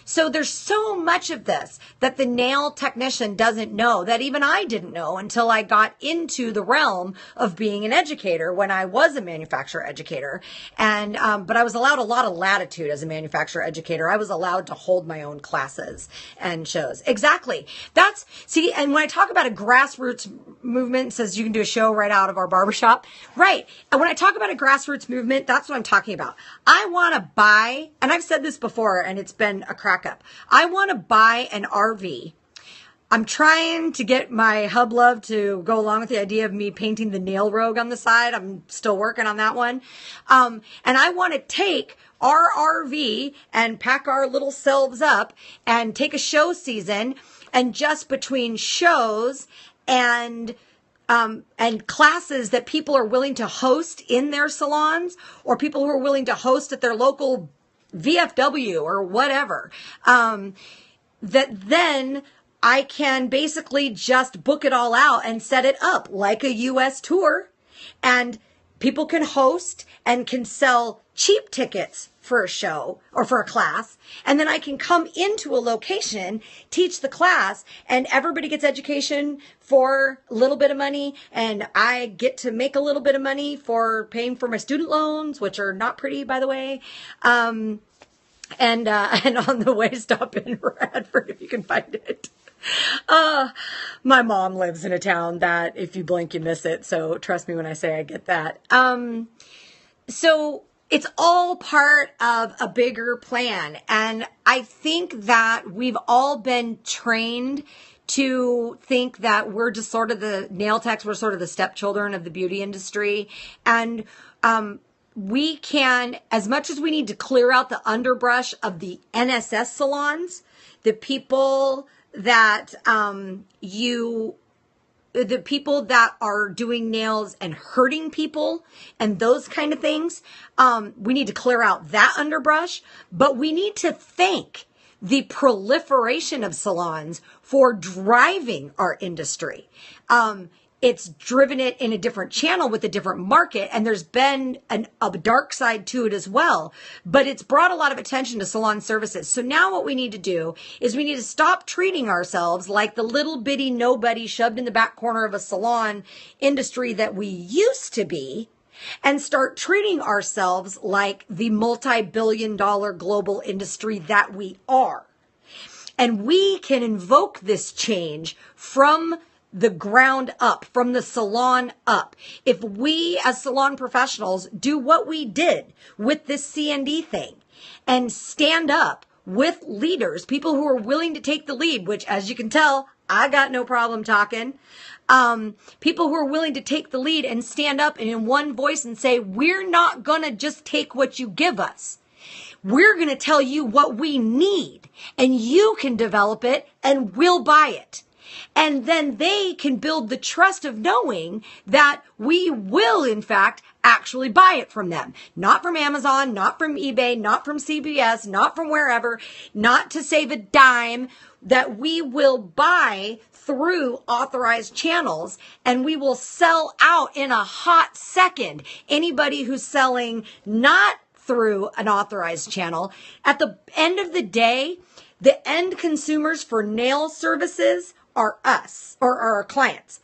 So there's so much of this that the nail technician doesn't know, that even I didn't know until I got into the realm of being an educator when I was a manufacturer educator. And, but I was allowed a lot of latitude as a manufacturer educator. I was allowed to hold my own classes and shows. Exactly. And when I talk about a grassroots movement, it says you can do a show right out of our barbershop. Right. And when I talk about a grassroots movement, that's what I'm talking about. I want to buy, and I've said this before, and it's been a crack up. I want to buy an RV. I'm trying to get my hub love to go along with the idea of me painting the nail rogue on the side. I'm still working on that one. And I want to take our RV and pack our little selves up and take a show season, and just between shows and classes that people are willing to host in their salons, or people who are willing to host at their local VFW or whatever, that then I can basically just book it all out and set it up like a US tour, and people can host and can sell cheap tickets for a show or for a class. And then I can come into a location, teach the class, and everybody gets education for a little bit of money. And I get to make a little bit of money for paying for my student loans, which are not pretty, by the way. And on the way, stop in Radford if you can find it. My mom lives in a town that if you blink, you miss it. So trust me when I say I get that. So it's all part of a bigger plan. And I think that we've all been trained to think that we're just sort of the nail techs, we're sort of the stepchildren of the beauty industry. And, we can, as much as we need to clear out the underbrush of the NSS salons, the people that, the people that are doing nails and hurting people and those kind of things, we need to clear out that underbrush, but we need to thank the proliferation of salons for driving our industry. It's driven it in a different channel with a different market, and there's been a dark side to it as well, but it's brought a lot of attention to salon services. So now what we need to do is we need to stop treating ourselves like the little bitty nobody shoved in the back corner of a salon industry that we used to be, and start treating ourselves like the multi-billion-dollar global industry that we are. And we can invoke this change from the ground up, from the salon up. If we as salon professionals do what we did with this C&D thing and stand up with leaders, people who are willing to take the lead, which as you can tell, I got no problem talking. People who are willing to take the lead and stand up and in one voice and say, we're not gonna just take what you give us. We're gonna tell you what we need and you can develop it and we'll buy it. And then they can build the trust of knowing that we will, in fact, actually buy it from them. Not from Amazon, not from eBay, not from CBS, not from wherever, not to save a dime, that we will buy through authorized channels and we will sell out in a hot second. Anybody who's selling not through an authorized channel, at the end of the day, the end consumers for nail services are us, or our clients.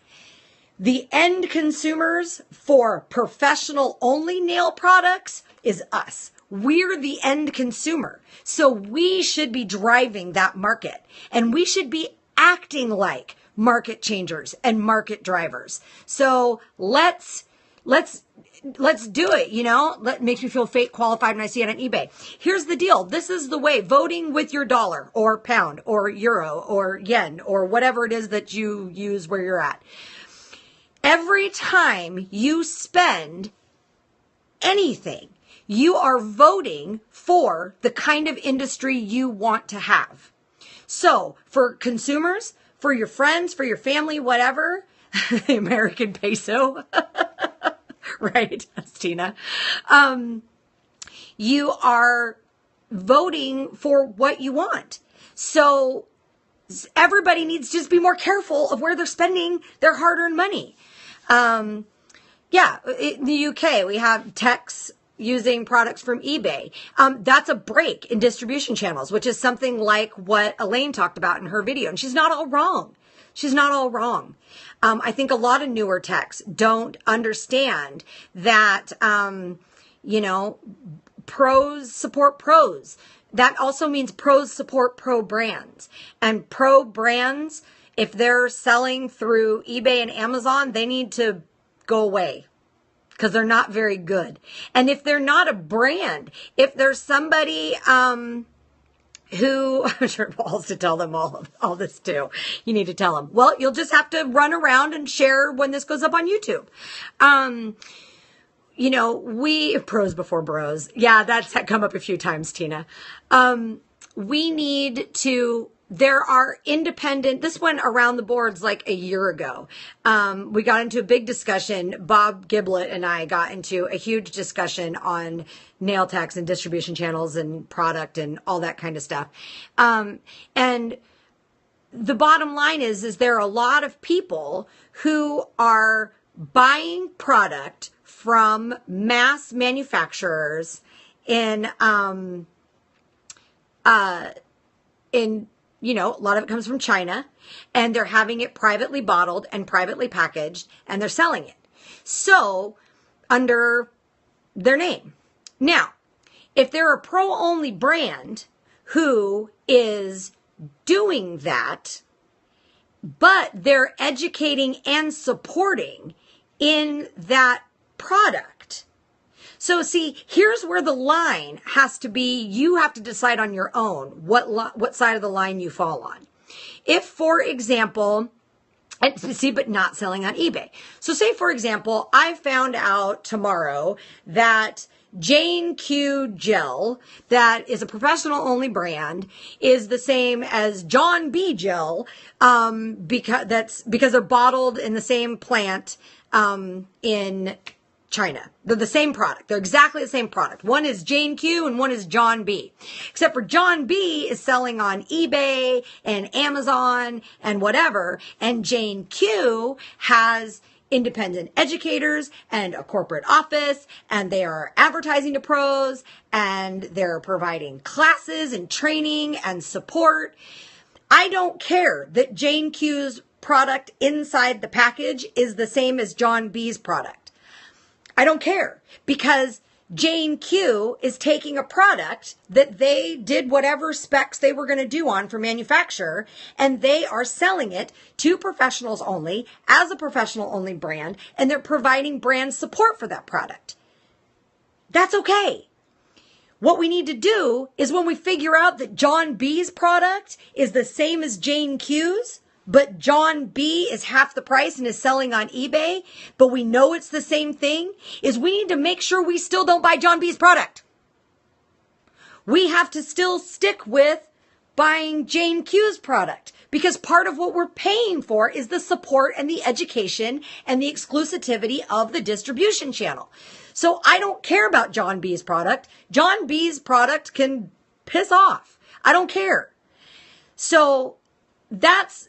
The end consumers for professional only nail products is us. We're the end consumer. So we should be driving that market and we should be acting like market changers and market drivers. So let's do it, you know? Makes me feel fake qualified when I see it on eBay. Here's the deal. This is the way. Voting with your dollar or pound or euro or yen or whatever it is that you use where you're at. Every time you spend anything, you are voting for the kind of industry you want to have. So for consumers, for your friends, for your family, whatever, the American peso, right, Tina? You are voting for what you want. So everybody needs to just be more careful of where they're spending their hard-earned money. In the UK, we have techs using products from eBay. That's a break in distribution channels, which is something like what Elaine talked about in her video. And she's not all wrong. She's not all wrong. I think a lot of newer techs don't understand that, pros support pros. That also means pros support pro brands. And pro brands, if they're selling through eBay and Amazon, they need to go away because they're not very good. And if they're not a brand, if there's somebody who, I'm sure Paul's to tell them all this too. You need to tell them. Well, you'll just have to run around and share when this goes up on YouTube. We pros before bros. Yeah, that's come up a few times, Tina. We need to, there are independent, this went around the boards like a year ago. We got into a big discussion. Bob Giblet and I got into a huge discussion on nail techs and distribution channels and product and all that kind of stuff. And the bottom line is there are a lot of people who are buying product from mass manufacturers in a lot of it comes from China, and they're having it privately bottled and privately packaged, and they're selling it. So, under their name. Now, if they're a pro-only brand who is doing that, but they're educating and supporting in that product. So see, here's where the line has to be. You have to decide on your own what side of the line you fall on. If, for example, but not selling on eBay. So say, for example, I found out tomorrow that Jane Q gel, that is a professional only brand, is the same as John B gel, because they're bottled in the same plant, in China. They're the same product. They're exactly the same product. One is Jane Q and one is John B. Except for John B is selling on eBay and Amazon and whatever. And Jane Q has independent educators and a corporate office, and they are advertising to pros, and they're providing classes and training and support. I don't care that Jane Q's product inside the package is the same as John B's product. I don't care, because Jane Q is taking a product that they did whatever specs they were going to do on for manufacture, and they are selling it to professionals only as a professional only brand, and they're providing brand support for that product. That's okay. What we need to do is, when we figure out that John B's product is the same as Jane Q's, but John B is half the price and is selling on eBay, but we know it's the same thing, is we need to make sure we still don't buy John B's product. We have to still stick with buying Jane Q's product, because part of what we're paying for is the support and the education and the exclusivity of the distribution channel. So I don't care about John B's product. John B's product can piss off. I don't care. So that's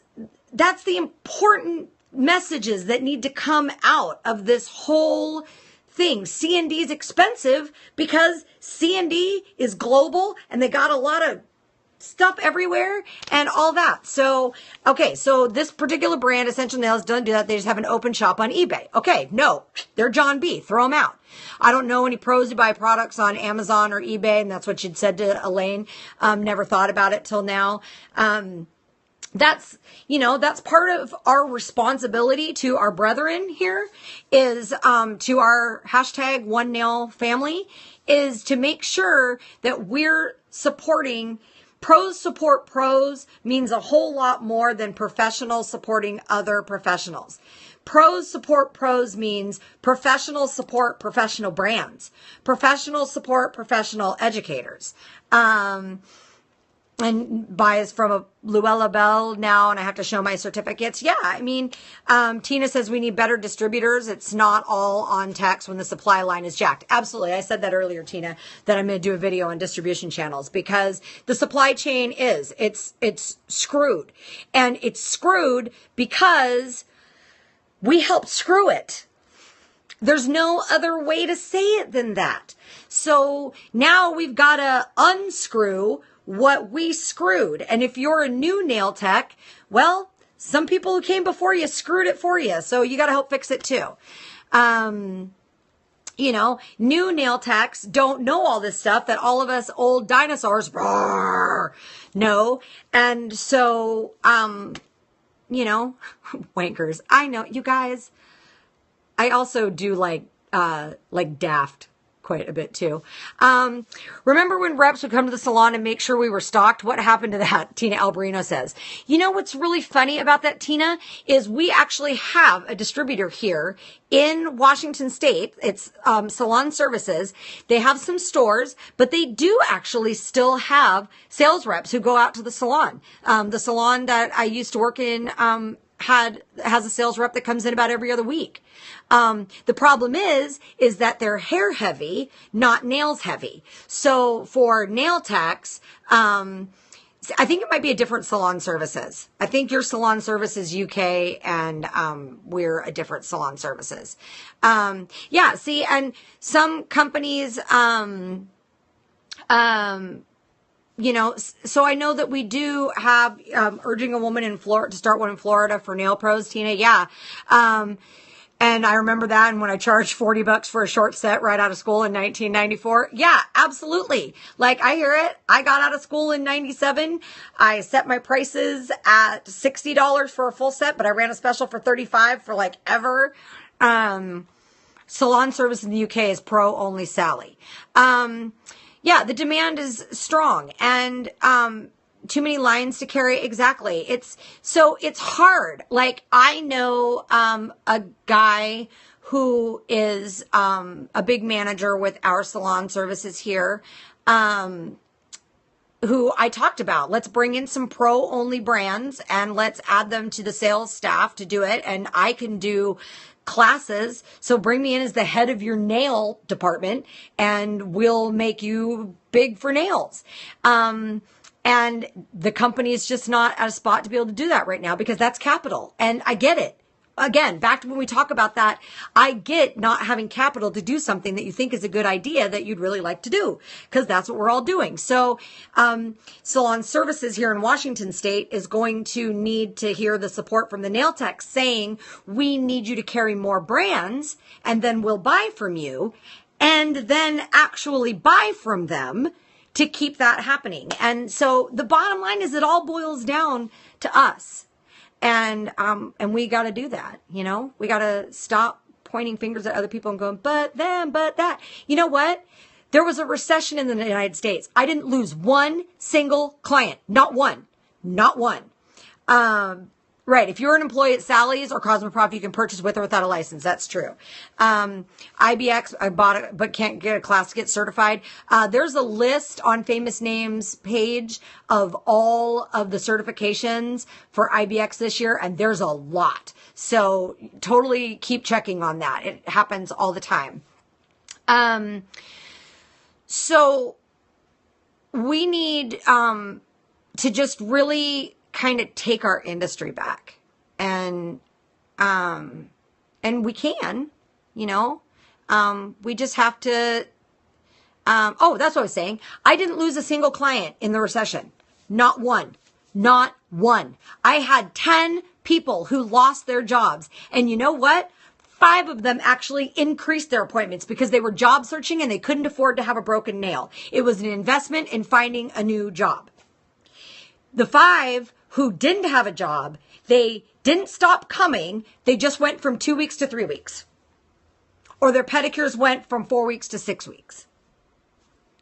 the important messages that need to come out of this whole thing. C&D is expensive because C&D is global, and they got a lot of stuff everywhere and all that. So, okay, so this particular brand, Essential Nails, doesn't do that. They just have an open shop on eBay. Okay, no, they're John B. Throw them out. I don't know any pros who buy products on Amazon or eBay, and that's what you'd said to Elaine. Never thought about it till now. That's part of our responsibility to our brethren here, is to our hashtag One Nail family, is to make sure that we're supporting pros. Support pros means a whole lot more than professionals supporting other professionals. Pros support pros means professionals support professional brands. Professionals support professional educators. And buys from a Luella Bell now, and I have to show my certificates. Yeah, I mean, Tina says we need better distributors. It's not all on text when the supply line is jacked. Absolutely. I said that earlier, Tina, that I'm going to do a video on distribution channels, because the supply chain it's screwed. And it's screwed because we helped screw it. There's no other way to say it than that. So now we've got to unscrew what we screwed. And if you're a new nail tech, well, some people who came before you screwed it for you. So you got to help fix it too. New nail techs don't know all this stuff that all of us old dinosaurs know. And so, wankers. I know, you guys. I also do like daft quite a bit too. Remember when reps would come to the salon and make sure we were stocked? What happened to that? Tina Alberino says. You know what's really funny about that, Tina, is we actually have a distributor here in Washington State. It's Salon Services. They have some stores, but they do actually still have sales reps who go out to the salon. The salon that I used to work in has a sales rep that comes in about every other week. The problem is that they're hair heavy, not nails heavy. So for nail techs, I think it might be a different Salon Services. I think your Salon Services UK, and we're a different Salon Services. See, and some companies, so I know that we do have urging a woman in Florida to start one in Florida for nail pros, Tina. Yeah. And I remember that. And when I charged $40 for a short set right out of school in 1994, yeah, absolutely. Like, I hear it. I got out of school in 97. I set my prices at $60 for a full set, but I ran a special for $35 for like ever. Salon service in the UK is pro only Sally. Yeah, the demand is strong, and too many lines to carry. Exactly. It's hard. Like, I know a guy who is a big manager with our salon services here, who I talked about. Let's bring in some pro only brands and let's add them to the sales staff to do it. And I can do classes. So bring me in as the head of your nail department and we'll make you big for nails. And the company is just not at a spot to be able to do that right now because that's capital. And I get it. Again, back to when we talk about that, I get not having capital to do something that you think is a good idea that you'd really like to do, because that's what we're all doing. So, salon services here in Washington State is going to need to hear the support from the nail techs saying, we need you to carry more brands and then we'll buy from you and then actually buy from them to keep that happening. And so the bottom line is it all boils down to us. And we got to do that. You know, we got to stop pointing fingers at other people and going, but them, but that. You know what? There was a recession in the United States. I didn't lose one single client. Not one. Not one. Right. If you're an employee at Sally's or Cosmoprof, you can purchase with or without a license. That's true. IBX, I bought it, but can't get a class to get certified. There's a list on Famous Names page of all of the certifications for IBX this year, and there's a lot. So totally keep checking on that. It happens all the time. So we need to just really kind of take our industry back, and we can, you know, we just have to, oh, that's what I was saying. I didn't lose a single client in the recession. Not one, not one. I had 10 people who lost their jobs. And you know what? 5 of them actually increased their appointments because they were job searching and they couldn't afford to have a broken nail. It was an investment in finding a new job. The 5 who didn't have a job, they didn't stop coming. They just went from 2 weeks to 3 weeks. Or their pedicures went from 4 weeks to 6 weeks.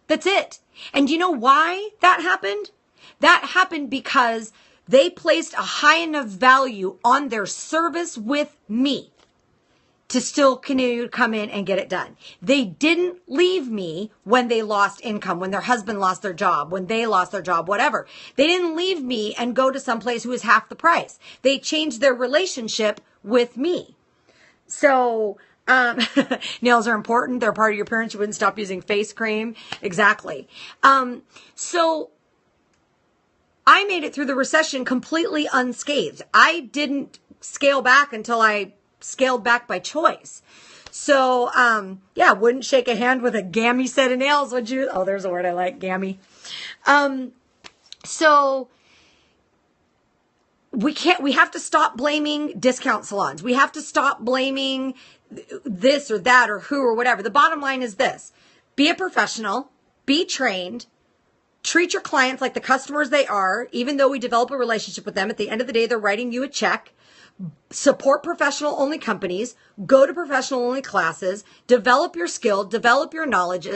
That's it. And do you know why that happened? That happened because they placed a high enough value on their service with me to still continue to come in and get it done. They didn't leave me when they lost income, when their husband lost their job, when they lost their job, whatever. They didn't leave me and go to someplace who was half the price. They changed their relationship with me. So, nails are important. They're part of your appearance. You wouldn't stop using face cream. Exactly. So I made it through the recession completely unscathed. I didn't scale back until I scaled back by choice. So, yeah, wouldn't shake a hand with a gammy set of nails, would you? Oh, there's a word I like, gammy. So we have to stop blaming discount salons. We have to stop blaming this or that or who or whatever. The bottom line is this: be a professional, be trained, treat your clients like the customers they are, even though we develop a relationship with them. At the end of the day, they're writing you a check. Support professional only companies, go to professional only classes, develop your skill, develop your knowledge,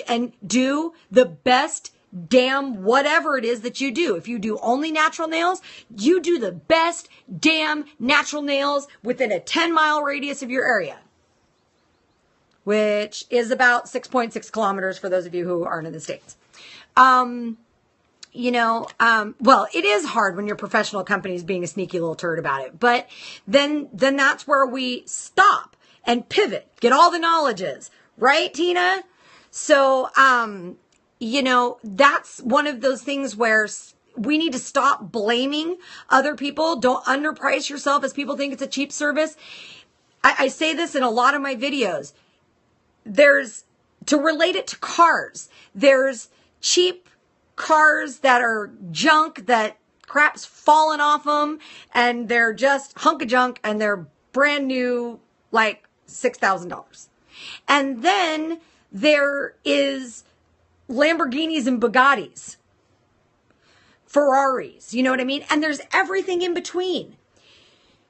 and do the best damn whatever it is that you do. If you do only natural nails, you do the best damn natural nails within a 10-mile radius of your area, which is about 6.6 kilometers for those of you who aren't in the States. Well, it is hard when your professional company is being a sneaky little turd about it, but then that's where we stop and pivot, get all the knowledges, right, Tina? So, that's one of those things where we need to stop blaming other people. Don't underprice yourself as people think it's a cheap service. I say this in a lot of my videos. To relate it to cars, there's cheap cars that are junk, that crap's falling off them, and they're just hunk of junk, and they're brand new like $6,000. And then there is Lamborghinis and Bugattis, Ferraris, you know what I mean? And there's everything in between.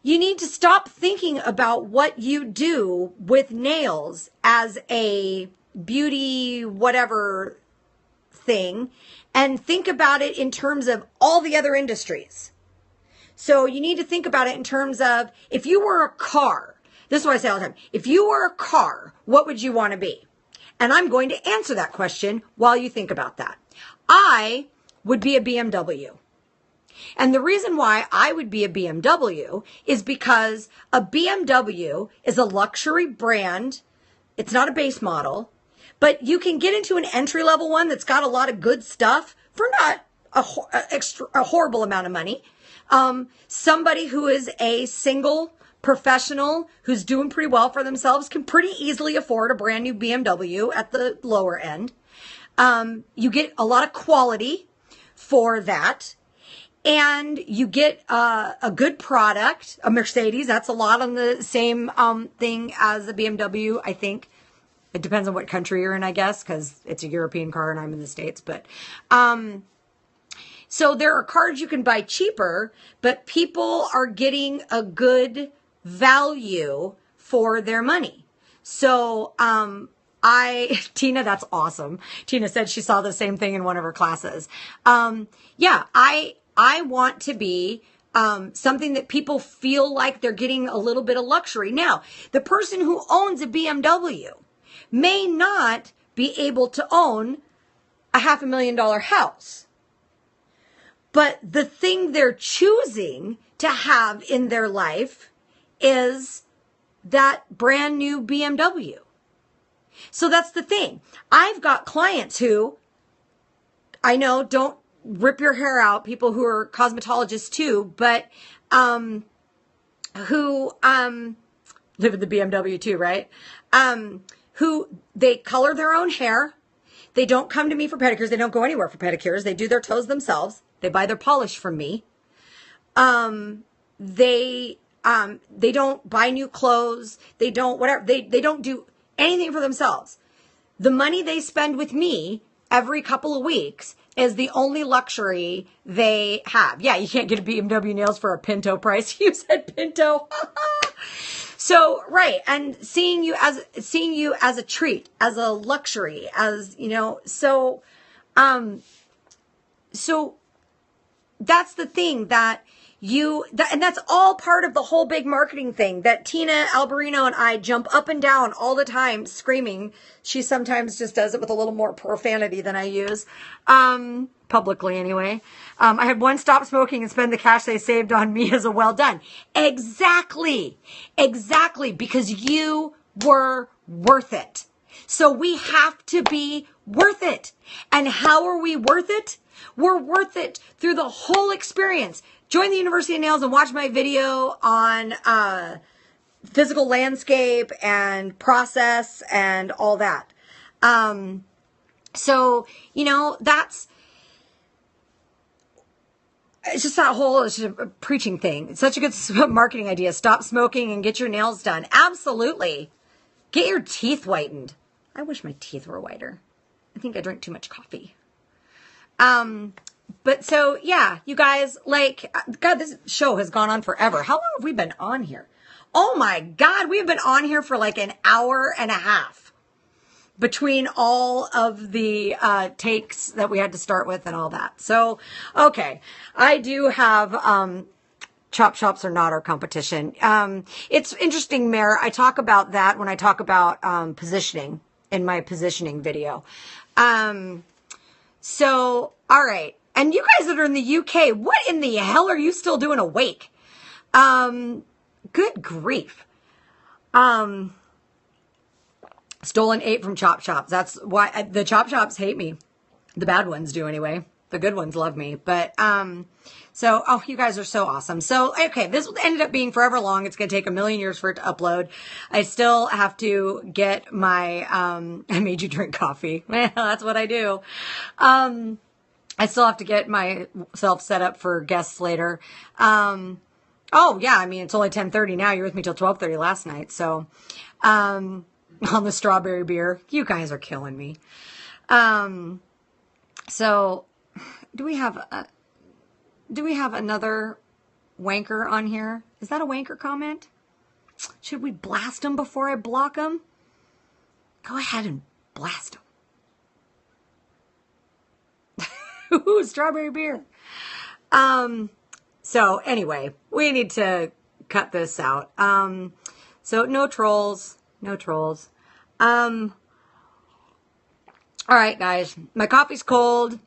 You need to stop thinking about what you do with nails as a beauty whatever thing and think about it in terms of all the other industries. So you need to think about it in terms of, if you were a car, this is what I say all the time, if you were a car, what would you want to be? And I'm going to answer that question while you think about that. I would be a BMW. And the reason why I would be a BMW is because a BMW is a luxury brand. It's not a base model, but you can get into an entry-level one that's got a lot of good stuff for not a horrible amount of money. Somebody who is a single professional who's doing pretty well for themselves can pretty easily afford a brand new BMW at the lower end. You get a lot of quality for that. And you get a good product, a Mercedes. That's a lot on the same thing as a BMW, I think. It depends on what country you're in, I guess, because it's a European car and I'm in the States. But so there are cars you can buy cheaper, but people are getting a good value for their money. So Tina, that's awesome. Tina said she saw the same thing in one of her classes. I want to be something that people feel like they're getting a little bit of luxury. Now, the person who owns a BMW may not be able to own a $500,000 house. But the thing they're choosing to have in their life is that brand new BMW. So that's the thing. I've got clients who, I know, don't rip your hair out, people who are cosmetologists too, but who live in the BMW too, right? Who they color their own hair. They don't come to me for pedicures. They don't go anywhere for pedicures. They do their toes themselves. They buy their polish from me. They don't buy new clothes. They don't whatever. They don't do anything for themselves. The money they spend with me every couple of weeks is the only luxury they have. Yeah, you can't get a BMW nails for a Pinto price. You said Pinto. So, right. And seeing you as a treat, as a luxury, as, you know, so that's the thing that and that's all part of the whole big marketing thing that Tina Alberino and I jump up and down all the time screaming. She sometimes just does it with a little more profanity than I use, publicly anyway. I had one stop smoking and spend the cash they saved on me as a well done. Exactly. Because you were worth it. So we have to be worth it. And how are we worth it? We're worth it through the whole experience. Join the University of Nails and watch my video on physical landscape and process and all that. So, you know, it's just that whole it's just a preaching thing. It's such a good marketing idea. Stop smoking and get your nails done. Absolutely. Get your teeth whitened. I wish my teeth were whiter. I think I drink too much coffee. But so, yeah, you guys, like, God, this show has gone on forever. How long have we been on here? Oh my God, we've been on here for like an hour and a half between all of the takes that we had to start with and all that. So, okay, I do have chop shops are not our competition. It's interesting, Mayor. I talk about that when I talk about positioning in my positioning video. So, all right. And you guys that are in the UK, what in the hell are you still doing awake? Good grief. Stolen 8 from Chop Shops. That's why the Chop Shops hate me. The bad ones do anyway. The good ones love me. But, so, oh, you guys are so awesome. So, okay, this ended up being forever long. It's going to take 1,000,000 years for it to upload. I still have to get my, I made you drink coffee. Well, that's what I do. I still have to get myself set up for guests later. Oh, yeah. I mean, it's only 10:30 now. You were with me till 12:30 last night. So, on the strawberry beer, you guys are killing me. So do we have another wanker on here? Is that a wanker comment? Should we blast them before I block them? Go ahead and blast them. Ooh, strawberry beer. So anyway, we need to cut this out. So no trolls, no trolls. All right, guys, my coffee's cold.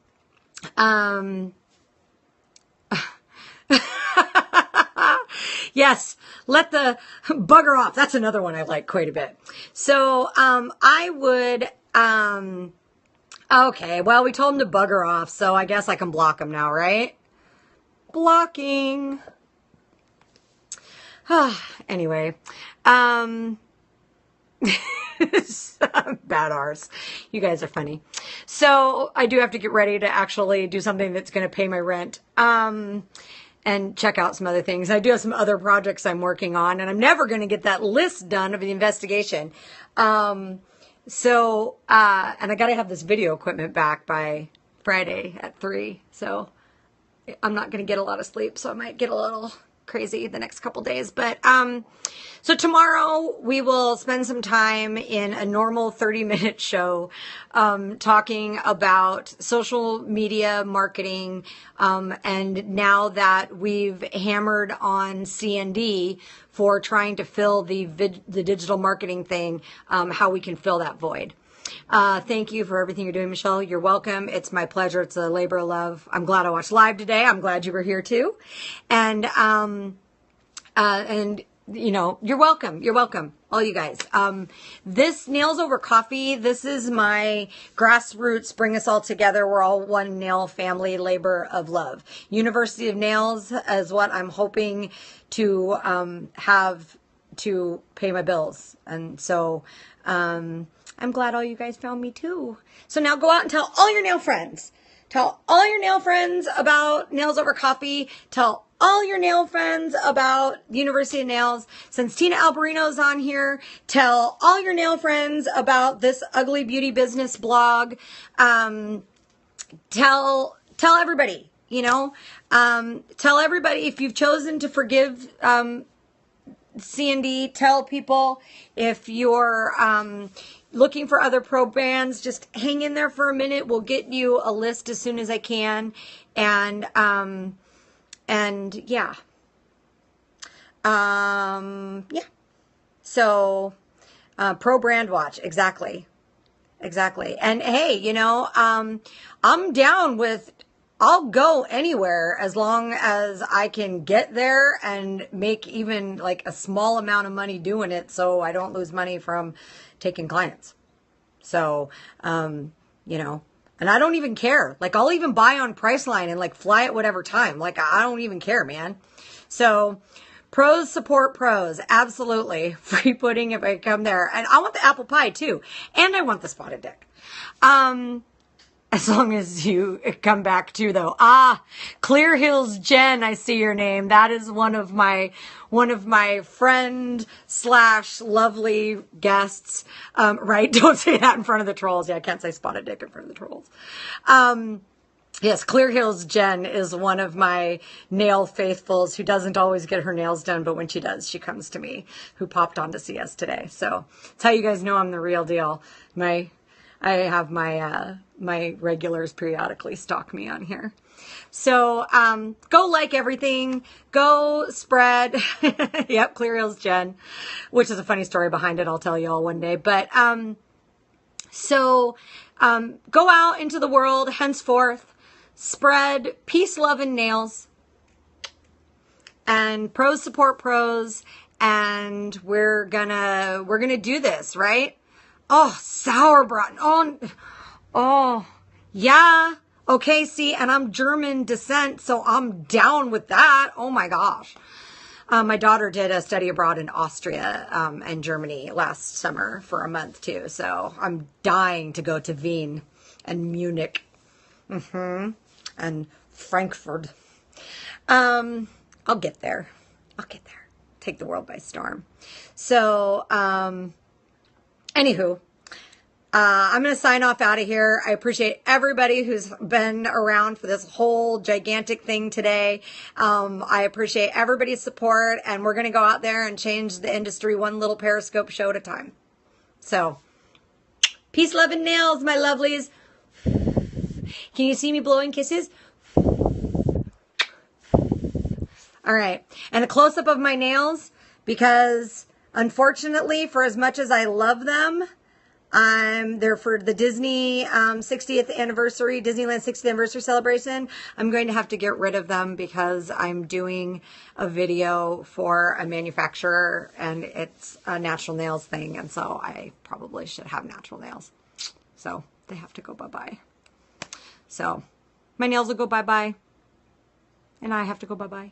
Yes, let the bugger off. That's another one I like quite a bit. So, I would, okay, well, we told him to bugger off, so I guess I can block him now, right? Blocking. Anyway, bad arse. You guys are funny. So I do have to get ready to actually do something that's going to pay my rent. And check out some other things. I do have some other projects I'm working on, and I'm never going to get that list done of the investigation. And I got to have this video equipment back by Friday at 3. So I'm not going to get a lot of sleep, so I might get a little crazy the next couple days. But so tomorrow we will spend some time in a normal 30-minute show talking about social media marketing, and now that we've hammered on CND for trying to fill the digital marketing thing, how we can fill that void. Thank you for everything you're doing, Michelle. You're welcome. It's my pleasure. It's a labor of love. I'm glad I watched live today. I'm glad you were here too. And you know, you're welcome. You're welcome. All you guys. This Nails Over Coffee, this is my grassroots, bring us all together. We're all one nail family, labor of love. University of Nails is what I'm hoping to, have to pay my bills. And so, I'm glad all you guys found me too. So now go out and tell all your nail friends. Tell all your nail friends about Nails Over Coffee. Tell all your nail friends about University of Nails. Since Tina Alberino's on here, tell all your nail friends about this Ugly Beauty Business blog. Tell everybody, you know, tell everybody if you've chosen to forgive, C&D, tell people. If you're looking for other pro brands, just hang in there for a minute. We'll get you a list as soon as I can. And yeah. Yeah. So, Pro Brand Watch. Exactly. And hey, you know, I'm down with, I'll go anywhere as long as I can get there and make even like a small amount of money doing it, so I don't lose money from taking clients. So, you know, and I don't even care. Like, I'll even buy on Priceline and like fly at whatever time. Like, I don't even care, man. So, pros support pros. Absolutely. Free pudding if I come there. And I want the apple pie too. And I want the spotted dick. As long as you come back too, though. Clear Hills Jen, I see your name. That is one of my friend / lovely guests. Right? Don't say that in front of the trolls. Yeah, I can't say spotted dick in front of the trolls. Yes, Clear Hills Jen is one of my nail faithfuls who doesn't always get her nails done, but when she does, she comes to me, who popped on to see us today. So that's how you guys know I'm the real deal. I have my regulars periodically stalk me on here. So, go like everything, go spread. Yep. Clear Hills Jen, which is a funny story behind it. I'll tell you all one day, but, go out into the world, henceforth, spread peace, love, and nails, and pros support pros. And we're gonna do this, right? Oh, sauerbraten. Oh, yeah. Okay, see, and I'm German descent, so I'm down with that. Oh my gosh. My daughter did a study abroad in Austria, and Germany last summer for a month too. So I'm dying to go to Wien and Munich. And Frankfurt. I'll get there. I'll get there. Take the world by storm. So, anywho, I'm going to sign off out of here. I appreciate everybody who's been around for this whole gigantic thing today. I appreciate everybody's support, and we're going to go out there and change the industry one little Periscope show at a time. So, peace, love, and nails, my lovelies. Can you see me blowing kisses? All right. And a close-up of my nails, because unfortunately, for as much as I love them, they're for the Disney 60th anniversary, Disneyland 60th anniversary celebration. I'm going to have to get rid of them because I'm doing a video for a manufacturer, and it's a natural nails thing. And so I probably should have natural nails. So they have to go bye-bye. So my nails will go bye-bye, and I have to go bye-bye.